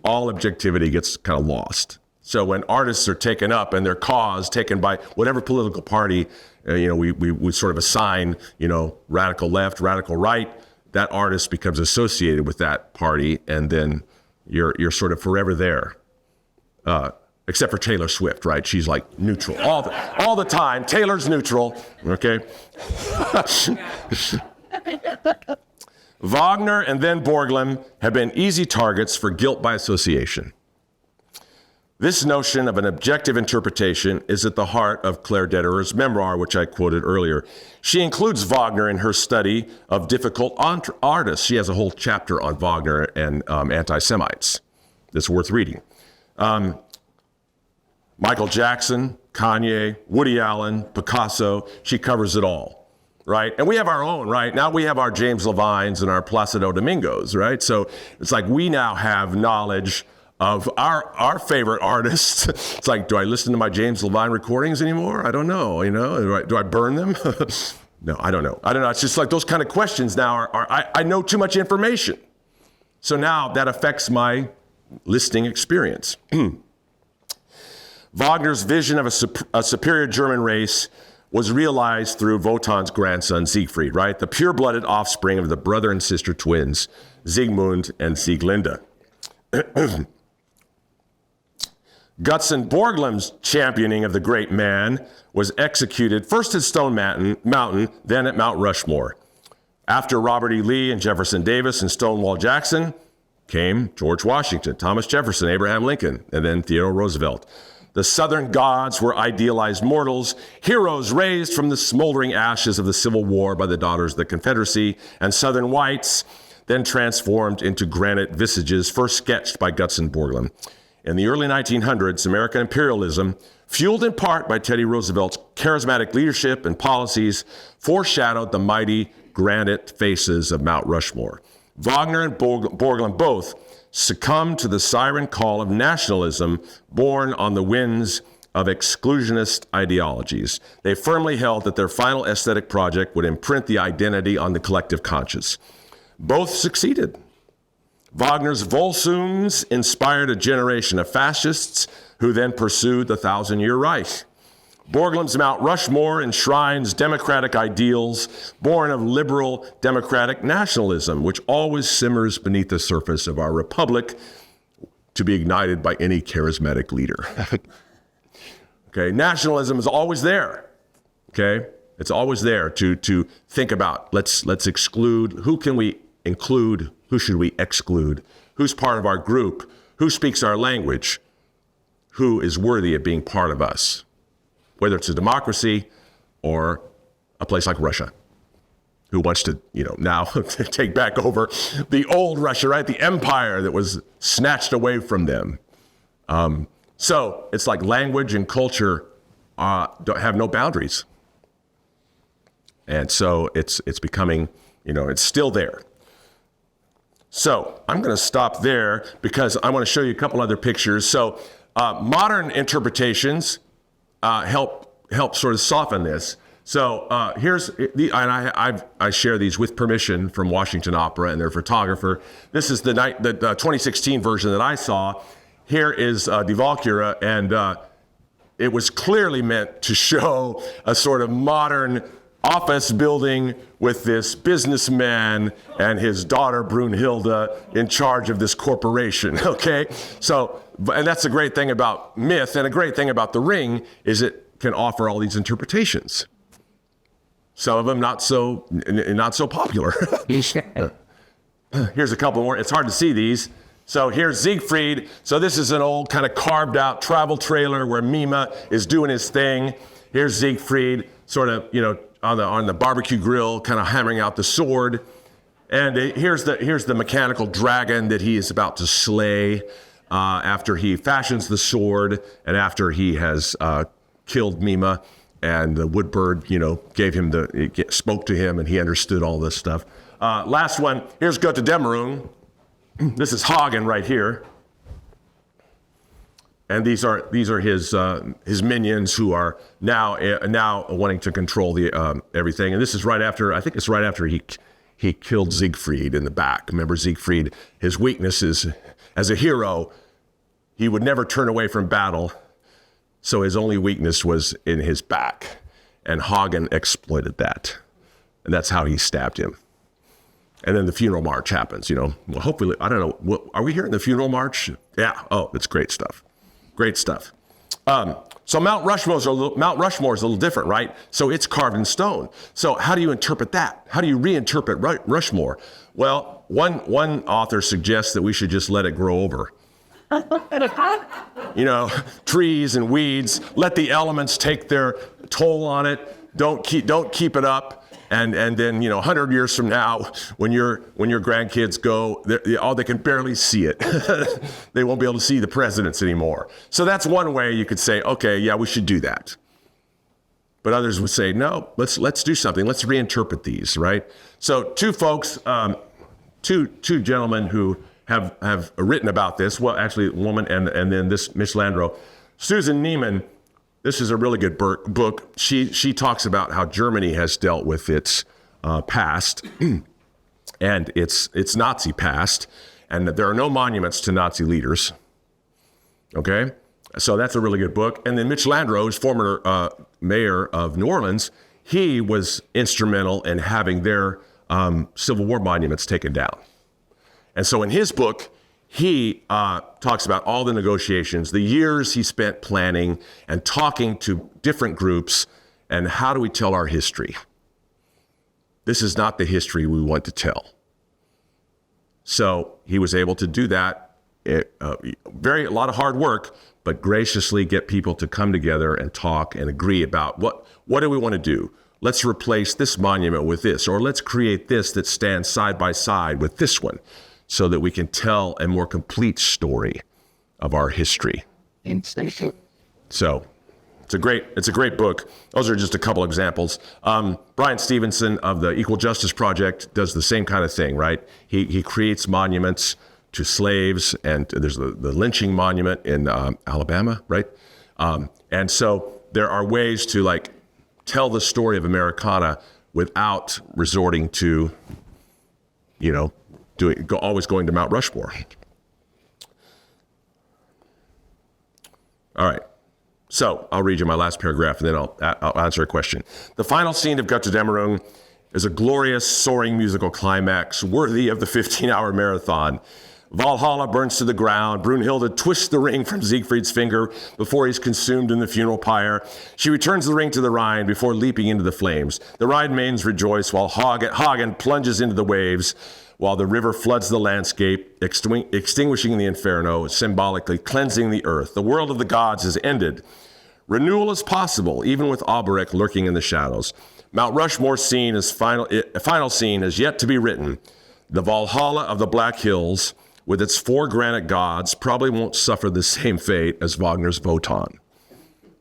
All objectivity gets kind of lost. So when artists are taken up and their cause taken by whatever political party, we sort of assign, radical left, radical right, that artist becomes associated with that party, and then you're sort of forever there. Except for Taylor Swift, right? She's like neutral all the time. Taylor's neutral, okay? Wagner and then Borglum have been easy targets for guilt by association. This notion of an objective interpretation is at the heart of Claire Dederer's memoir, which I quoted earlier. She includes Wagner in her study of difficult artists. She has a whole chapter on Wagner and anti-Semites. It's worth reading. Michael Jackson, Kanye, Woody Allen, Picasso, she covers it all, right? And we have our own, right? Now we have our James Levines and our Placido Domingos, right? So it's like we now have knowledge of our favorite artists. It's like, do I listen to my James Levine recordings anymore? I don't know, do I burn them? No, I don't know. It's just like those kind of questions now I know too much information. So now that affects my listening experience. Wagner's vision of a superior German race was realized through Wotan's grandson, Siegfried, right? The pure-blooded offspring of the brother and sister twins, Siegmund and Sieglinde. Gutzon Borglum's championing of the great man was executed first at Stone Mountain, then at Mount Rushmore. After Robert E. Lee and Jefferson Davis and Stonewall Jackson came George Washington, Thomas Jefferson, Abraham Lincoln, and then Theodore Roosevelt. The Southern gods were idealized mortals, heroes raised from the smoldering ashes of the Civil War by the daughters of the Confederacy, and Southern whites then transformed into granite visages first sketched by Gutzon Borglum. In the early 1900s, American imperialism, fueled in part by Teddy Roosevelt's charismatic leadership and policies, foreshadowed the mighty granite faces of Mount Rushmore. Wagner and Borglum both succumbed to the siren call of nationalism born on the winds of exclusionist ideologies. They firmly held that their final aesthetic project would imprint the identity on the collective conscious. Both succeeded. Wagner's Volsungs inspired a generation of fascists who then pursued the Thousand-Year Reich. Borglum's Mount Rushmore enshrines democratic ideals born of liberal democratic nationalism, which always simmers beneath the surface of our republic to be ignited by any charismatic leader. Okay, nationalism is always there. Okay, it's always there to think about. Let's exclude. Who can we include? Who should we exclude? Who's part of our group? Who speaks our language? Who is worthy of being part of us? Whether it's a democracy or a place like Russia, who wants to, now take back over the old Russia, right? The empire that was snatched away from them. So it's like language and culture don't have no boundaries. And so it's becoming, it's still there. So I'm going to stop there because I want to show you a couple other pictures. So modern interpretations help sort of soften this. So here's and I share these with permission from Washington Opera and their photographer. This is the 2016 version that I saw. Here is Die Walküre, and it was clearly meant to show a sort of modern office building with this businessman and his daughter Brunhilde in charge of this corporation. Okay, so and that's the great thing about myth, and a great thing about The Ring is it can offer all these interpretations. Some of them not so popular. Here's a couple more. It's hard to see these. So here's Siegfried. So this is an old kind of carved out travel trailer where Mime is doing his thing. Here's Siegfried, sort of, on the barbecue grill, kind of hammering out the sword. And here's the mechanical dragon that he is about to slay after he fashions the sword and after he has killed Mime. And the woodbird, gave him spoke to him, and he understood all this stuff. Last one, here's Götterdämmerung. This is Hagen right here. And these are his minions who are now wanting to control the everything. And this is right after, I think it's right after he killed Siegfried in the back. Remember, Siegfried, his weakness is, as a hero, he would never turn away from battle. So his only weakness was in his back, and Hagen exploited that. And that's how he stabbed him. And then the funeral march happens, Well, hopefully, I don't know, are we hearing the funeral march? Yeah, oh, it's great stuff. Great stuff. So Mount Rushmore is a little different, right? So it's carved in stone. So how do you interpret that? How do you reinterpret Rushmore? Well, one author suggests that we should just let it grow over. Trees and weeds, let the elements take their toll on it. Don't keep it up. And then 100 years from now, when your grandkids go, they can barely see it. They won't be able to see the presidents anymore. So that's one way you could say, okay, yeah, we should do that. But others would say, no, let's do something. Let's reinterpret these, right? So two folks, two gentlemen who have written about this. Well, actually, a woman and then this Miss Landro. Susan Neiman, this is a really good book. She talks about how Germany has dealt with its past and its Nazi past, and that there are no monuments to Nazi leaders. Okay? So that's a really good book. And then Mitch Landrieu, who's former mayor of New Orleans, he was instrumental in having their Civil War monuments taken down. And so in his book, he talks about all the negotiations, the years he spent planning and talking to different groups, and how do we tell our history? This is not the history we want to tell. So he was able to do that. A lot of hard work, but graciously get people to come together and talk and agree about what do we want to do? Let's replace this monument with this, or let's create this that stands side by side with this one, so that we can tell a more complete story of our history. So it's a great book. Those are just a couple examples. Brian Stevenson of the Equal Justice Project does the same kind of thing, right? He creates monuments to slaves, and there's the lynching monument in Alabama, right? And so there are ways to like tell the story of Americana without resorting to, always going to Mount Rushmore. All right. So I'll read you my last paragraph, and then I'll answer a question. The final scene of Götterdämmerung is a glorious, soaring musical climax worthy of the 15-hour marathon. Valhalla burns to the ground. Brunhilde twists the ring from Siegfried's finger before he's consumed in the funeral pyre. She returns the ring to the Rhine before leaping into the flames. The Rhine maidens rejoice while Hagen plunges into the waves, while the river floods the landscape, extinguishing the inferno, symbolically cleansing the earth. The world of the gods has ended. Renewal is possible, even with Alberic lurking in the shadows. Mount Rushmore's final scene is yet to be written. The Valhalla of the Black Hills, with its 4 granite gods, probably won't suffer the same fate as Wagner's Wotan.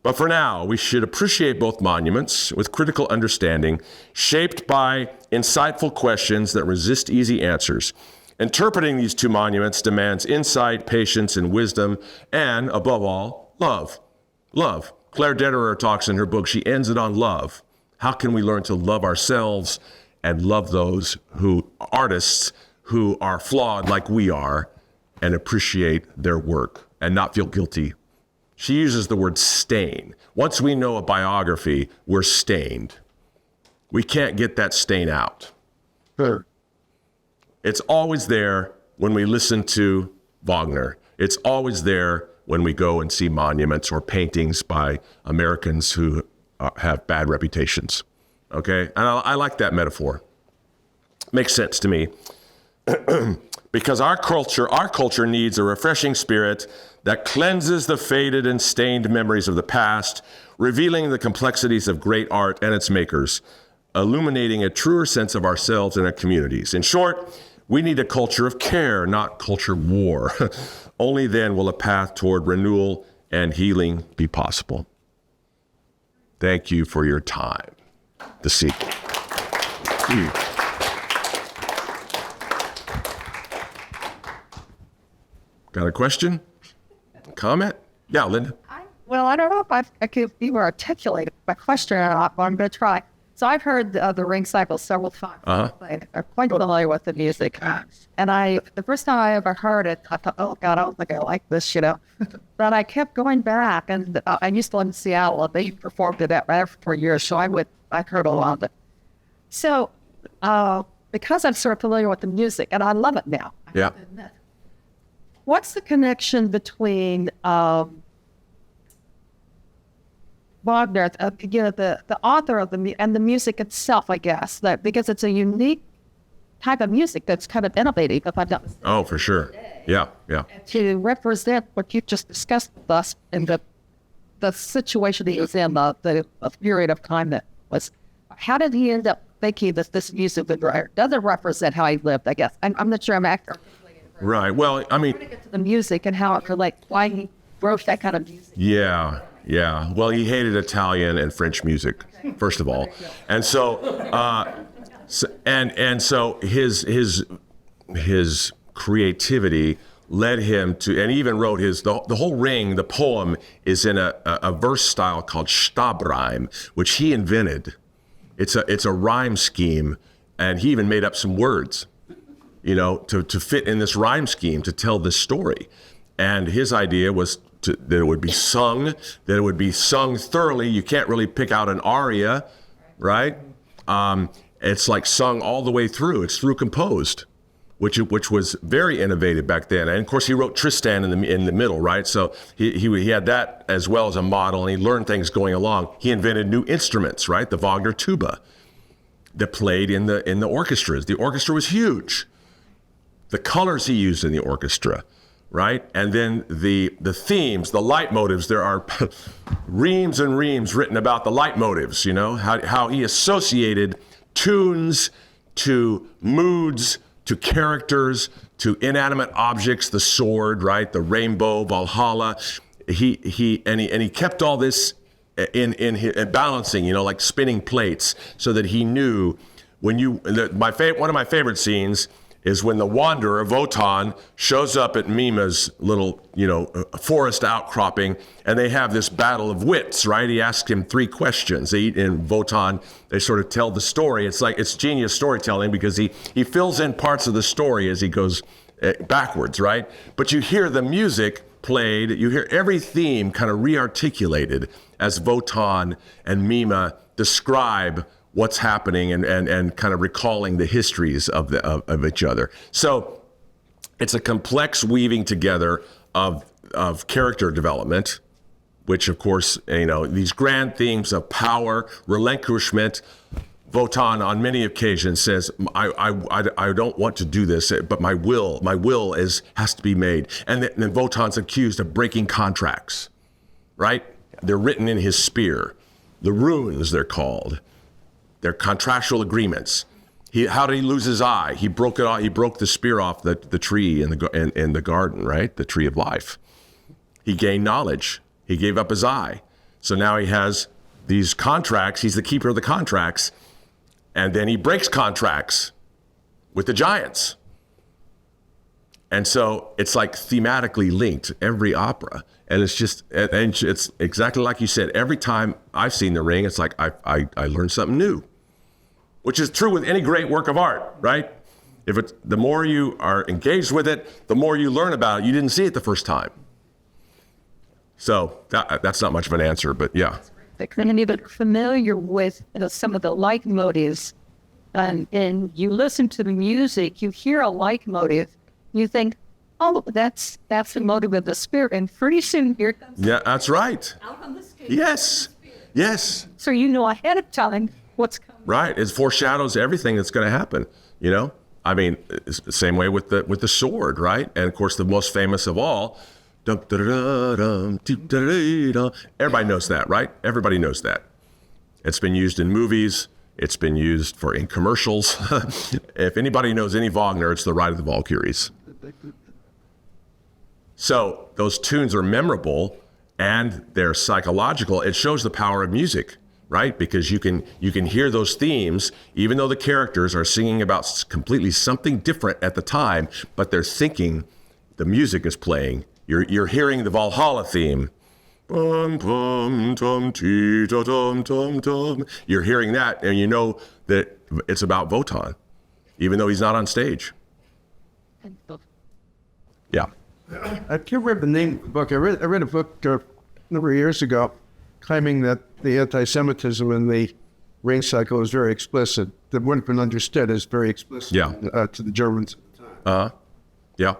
But for now, we should appreciate both monuments with critical understanding, shaped by insightful questions that resist easy answers. Interpreting these 2 monuments demands insight, patience, and wisdom, and, above all, love. Love. Claire Dederer talks in her book, she ends it on love. How can we learn to love ourselves and love those artists who are flawed like we are, and appreciate their work and not feel guilty? She uses the word stain. Once we know a biography, we're stained. We can't get that stain out. Sure. It's always there when we listen to Wagner. It's always there when we go and see monuments or paintings by Americans who have bad reputations. Okay? And I like that metaphor. Makes sense to me. Because our culture needs a refreshing spirit that cleanses the faded and stained memories of the past, revealing the complexities of great art and its makers, illuminating a truer sense of ourselves and our communities. In short, we need a culture of care, not culture war. Only then will a path toward renewal and healing be possible. Thank you for your time this evening. Got a question? Comment? Yeah, Linda. I don't know if I could even articulate my question or not, but I'm going to try. So I've heard the ring cycle several times. I'm quite familiar with the music. And the first time I ever heard it, I thought, oh God, I don't think I like this, But I kept going back, and I used to live in Seattle, and they performed it right for years, so I heard a lot of it. So because I'm sort of familiar with the music, and I love it now. I have to admit. What's the connection between Wagner, the author of and the music itself, I guess, because it's a unique type of music that's kind of innovative, if I'm not mistaken. Oh, for sure. Yeah. To represent what you just discussed with us in the situation he was in, the period of time that was. How did he end up thinking that this music doesn't represent how he lived, I guess? I'm not sure I'm accurate. Right. Well, I mean, get to the music and how it why he wrote that kind of music. Yeah. Well, he hated Italian and French music, first of all, and so so his creativity led him to, and he even wrote the whole ring. The poem is in a verse style called Stabreim, which he invented. It's a rhyme scheme, and he even made up some words, to fit in this rhyme scheme to tell this story. And his idea was that it would be sung thoroughly. You can't really pick out an aria, right? It's like sung all the way through. It's through composed. which was very innovative back then. And of course, he wrote Tristan in the middle, right? So he had that as well as a model, and he learned things going along. He invented new instruments, right? The Wagner tuba that played in the orchestras. The orchestra was huge. The colors he used in the orchestra, right? And then the themes, the leitmotifs, there are reams and reams written about the leitmotifs, you know, how he associated tunes to moods, to characters, to inanimate objects, the sword, right? The rainbow, Valhalla. He kept all this in balancing, you know, like spinning plates, so that he knew one of my favorite scenes is when the wanderer, Wotan, shows up at Mima's little, you know, forest outcropping, and they have this battle of wits, right? He asks him 3 questions. In Wotan, they sort of tell the story. It's genius storytelling, because he fills in parts of the story as he goes backwards, right? But you hear the music played, you hear every theme kind of re-articulated as Wotan and Mima describe what's happening and kind of recalling the histories of each other. So it's a complex weaving together of character development, which of course, you know, these grand themes of power, relinquishment. Wotan on many occasions says, I don't want to do this, but my will has to be made. And then Wotan's accused of breaking contracts, right? They're written in his spear. The runes, they're called. They're contractual agreements. How did he lose his eye? He broke it off. He broke the spear off the tree in the garden, right? The tree of life. He gained knowledge. He gave up his eye. So now he has these contracts. He's the keeper of the contracts. And then he breaks contracts with the giants. And so it's like thematically linked, every opera. And it's exactly like you said. Every time I've seen The Ring, it's like I learned something new, which is true with any great work of art, right? The more you are engaged with it, the more you learn about it. You didn't see it the first time. So that's not much of an answer, but yeah. And you're familiar with some of the leitmotifs, and you listen to the music, you hear a leitmotif, you think, oh, that's the motive of the spirit, and pretty soon here comes. Yeah, that's right. Out on the stage. Yes. So you know ahead of time what's coming. Right. It foreshadows everything that's going to happen. You know, I mean, it's the same way with the sword, right? And of course, the most famous of all. Everybody knows that, right? Everybody knows that. It's been used in movies. It's been used in commercials. If anybody knows any Wagner, it's the Ride of the Valkyries. So those tunes are memorable and they're psychological. It shows the power of music, right? Because you can hear those themes, even though the characters are singing about completely something different at the time, but they're thinking the music is playing. You're hearing the Valhalla theme. Bum, bum, tum, tee, da, dum, tum, tum. You're hearing that, and you know that it's about Wotan, even though he's not on stage. Yeah. I can't remember the name of the book. I read a book a number of years ago claiming that the anti-Semitism in the Ring cycle is very explicit, that wouldn't have been understood as very explicit to the Germans at the time. Yeah.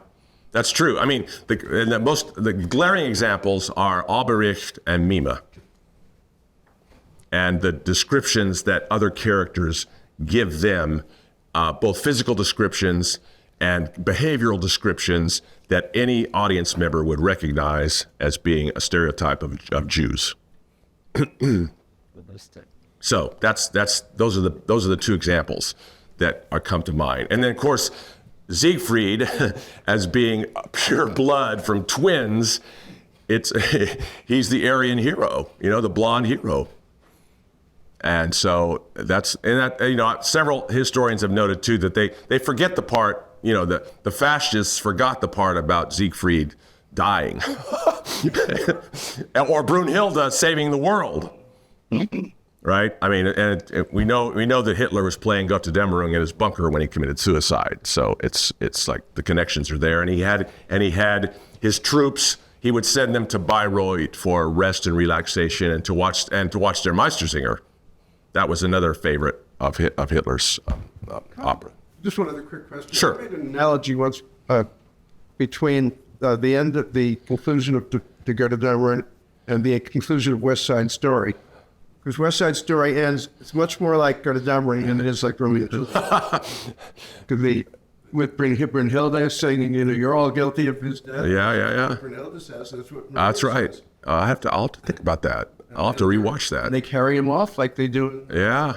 That's true. I mean, the glaring examples are Albericht and Mima, and the descriptions that other characters give them, both physical descriptions and behavioral descriptions that any audience member would recognize as being a stereotype of Jews. So those are the 2 examples that come to mind, and then of course. Siegfried, as being pure blood from twins, he's the Aryan hero, you know, the blonde hero. And so several historians have noted too that they forget the part, you know, the fascists forgot the part about Siegfried dying, or Brunhilde saving the world. Right? I mean, and we know that Hitler was playing Götterdämmerung in his bunker when he committed suicide. So it's like the connections are there, and he had his troops. He would send them to Bayreuth for rest and relaxation, and to watch their Meistersinger. That was another favorite of Hitler's opera. Just one other quick question. Sure. I made an analogy once between the end of the conclusion of To Go to Denver and the conclusion of West Side Story. Because West Side Story ends, it's much more like Go to Denver than it is like Romeo and Juliet. Could be with Brynhilde singing, you're all guilty of his death. Yeah. Brynhilde says that's what Romeo That's right. says. I'll have to think about that. I'll have to rewatch And that. they carry him off like they do. Yeah.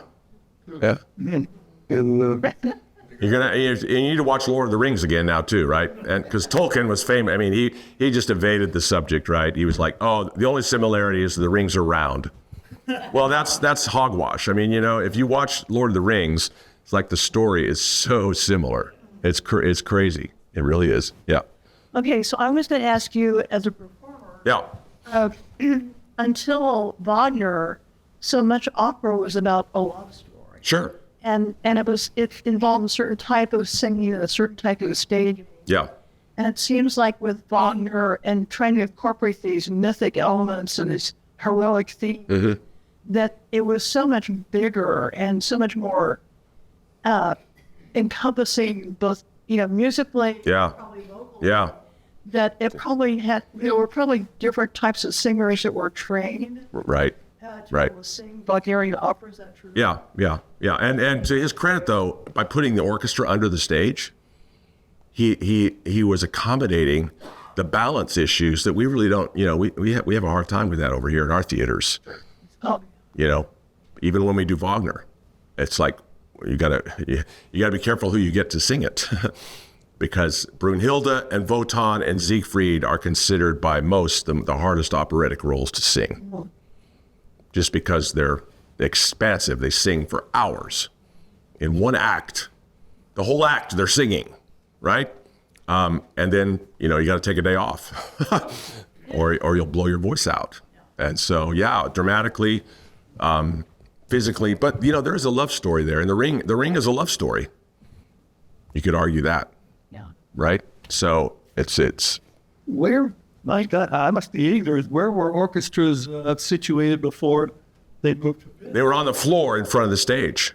And, You need to watch Lord of the Rings again now too, right? And because Tolkien was famous. I mean, he just evaded the subject, right? He was like, oh, the only similarity is the rings are round. Well, that's hogwash. I mean, if you watch Lord of the Rings, it's like the story is so similar. It's crazy. It really is. Yeah. Okay, so I was going to ask you as a performer, Yeah. until Wagner, so much opera was about a love story. Sure. And it involved a certain type of singing, a certain type of staging. Yeah. And it seems like with Wagner and trying to incorporate these mythic elements and this heroic theme, that it was so much bigger and so much more encompassing, both musically, Yeah. probably vocally, Yeah. that it probably there were probably different types of singers that were trained Right. to Right. be able to sing Wagnerian opera. Is that true? Yeah. And to his credit, though, by putting the orchestra under the stage, he was accommodating the balance issues that we really don't. We have a hard time with that over here in our theaters. Oh, Even when we do Wagner, it's like you gotta be careful who you get to sing it, because Brunhilde and Wotan and Siegfried are considered by most the hardest operatic roles to sing. Just because they're expansive. They sing for hours in one act. The whole act they're singing, right? And then, you got to take a day off or you'll blow your voice out. And so, dramatically, physically, but there is a love story there. And the ring is a love story. You could argue that. yeah. Right? So it's Where, my God, I must be ignorant. Where were orchestras situated before they moved to they were on the floor in front of the stage.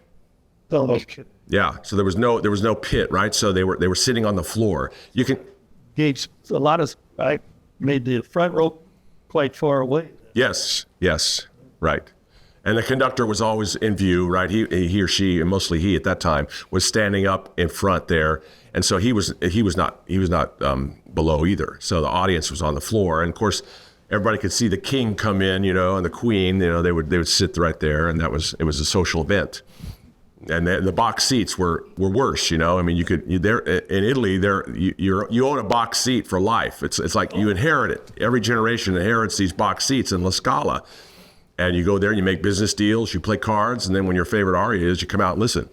okay. Yeah, so there was no pit, right? So they were sitting on the floor. You can Gates, a lot of, I made the front row quite far away. yes, right. And the conductor was always in view, right? He or she, and mostly he at that time, was standing up in front there, and so he was not below either. So the audience was on the floor, and of course, everybody could see the king come in, and the queen. They would sit right there, and it was a social event. And the box seats were worse, I mean, there in Italy, you own a box seat for life. It's like you inherit it. Every generation inherits these box seats in La Scala. And you go there, you make business deals, you play cards, and then when your favorite aria is, you come out and listen.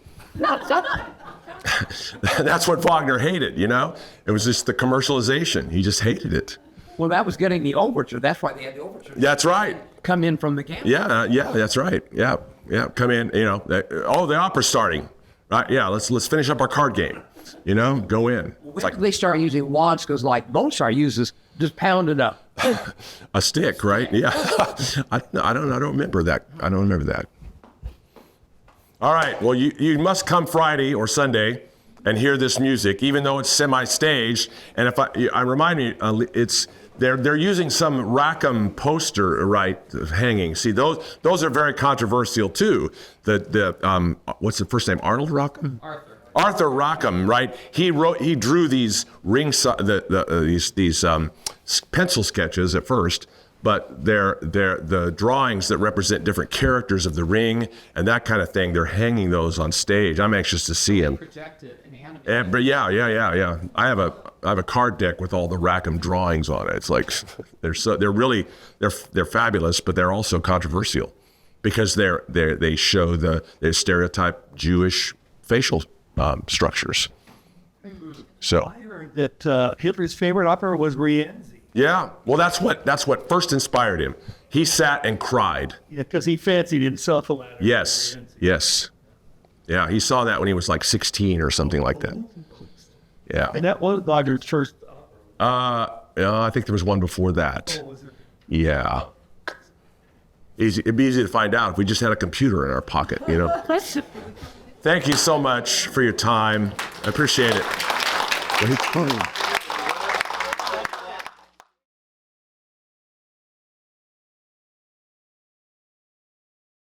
That's what Wagner hated, It was just the commercialization. He just hated it. Well, that was getting the overture. That's why they had the overture. That's right. Come in from the game. Yeah, that's right. Yeah. Come in, the opera's starting. Right? Yeah, let's finish up our card game. Go in. It's like They start using wads because, like Mozart uses, just pound it up. a stick, right? Yeah. I don't remember that. I don't remember that. All right. Well, you must come Friday or Sunday and hear this music, even though it's semi-staged. And if I remind me, they're using some Rackham poster, right, hanging. See, those are very controversial too. What's the first name? Arnold Rackham? Arthur Rackham, right? He drew these these pencil sketches at first, but they're the drawings that represent different characters of the ring and that kind of thing. They're hanging those on stage. I'm anxious to see them. Protected and animated. But yeah. I have a card deck with all the Rackham drawings on it. It's like they're fabulous, but they're also controversial because they show the stereotype Jewish facial structures. So I heard that Hitler's favorite opera was Rienzi. yeah, well that's what first inspired him. He sat and cried. Yeah, because he fancied himself a lot. Yes. Yeah, he saw that when he was like 16 or something like that. Yeah. And that was Wagner's first opera. I think there was one before that. Was it? Yeah. It'd be easy to find out if we just had a computer in our pocket, Thank you so much for your time. I appreciate it. It's funny.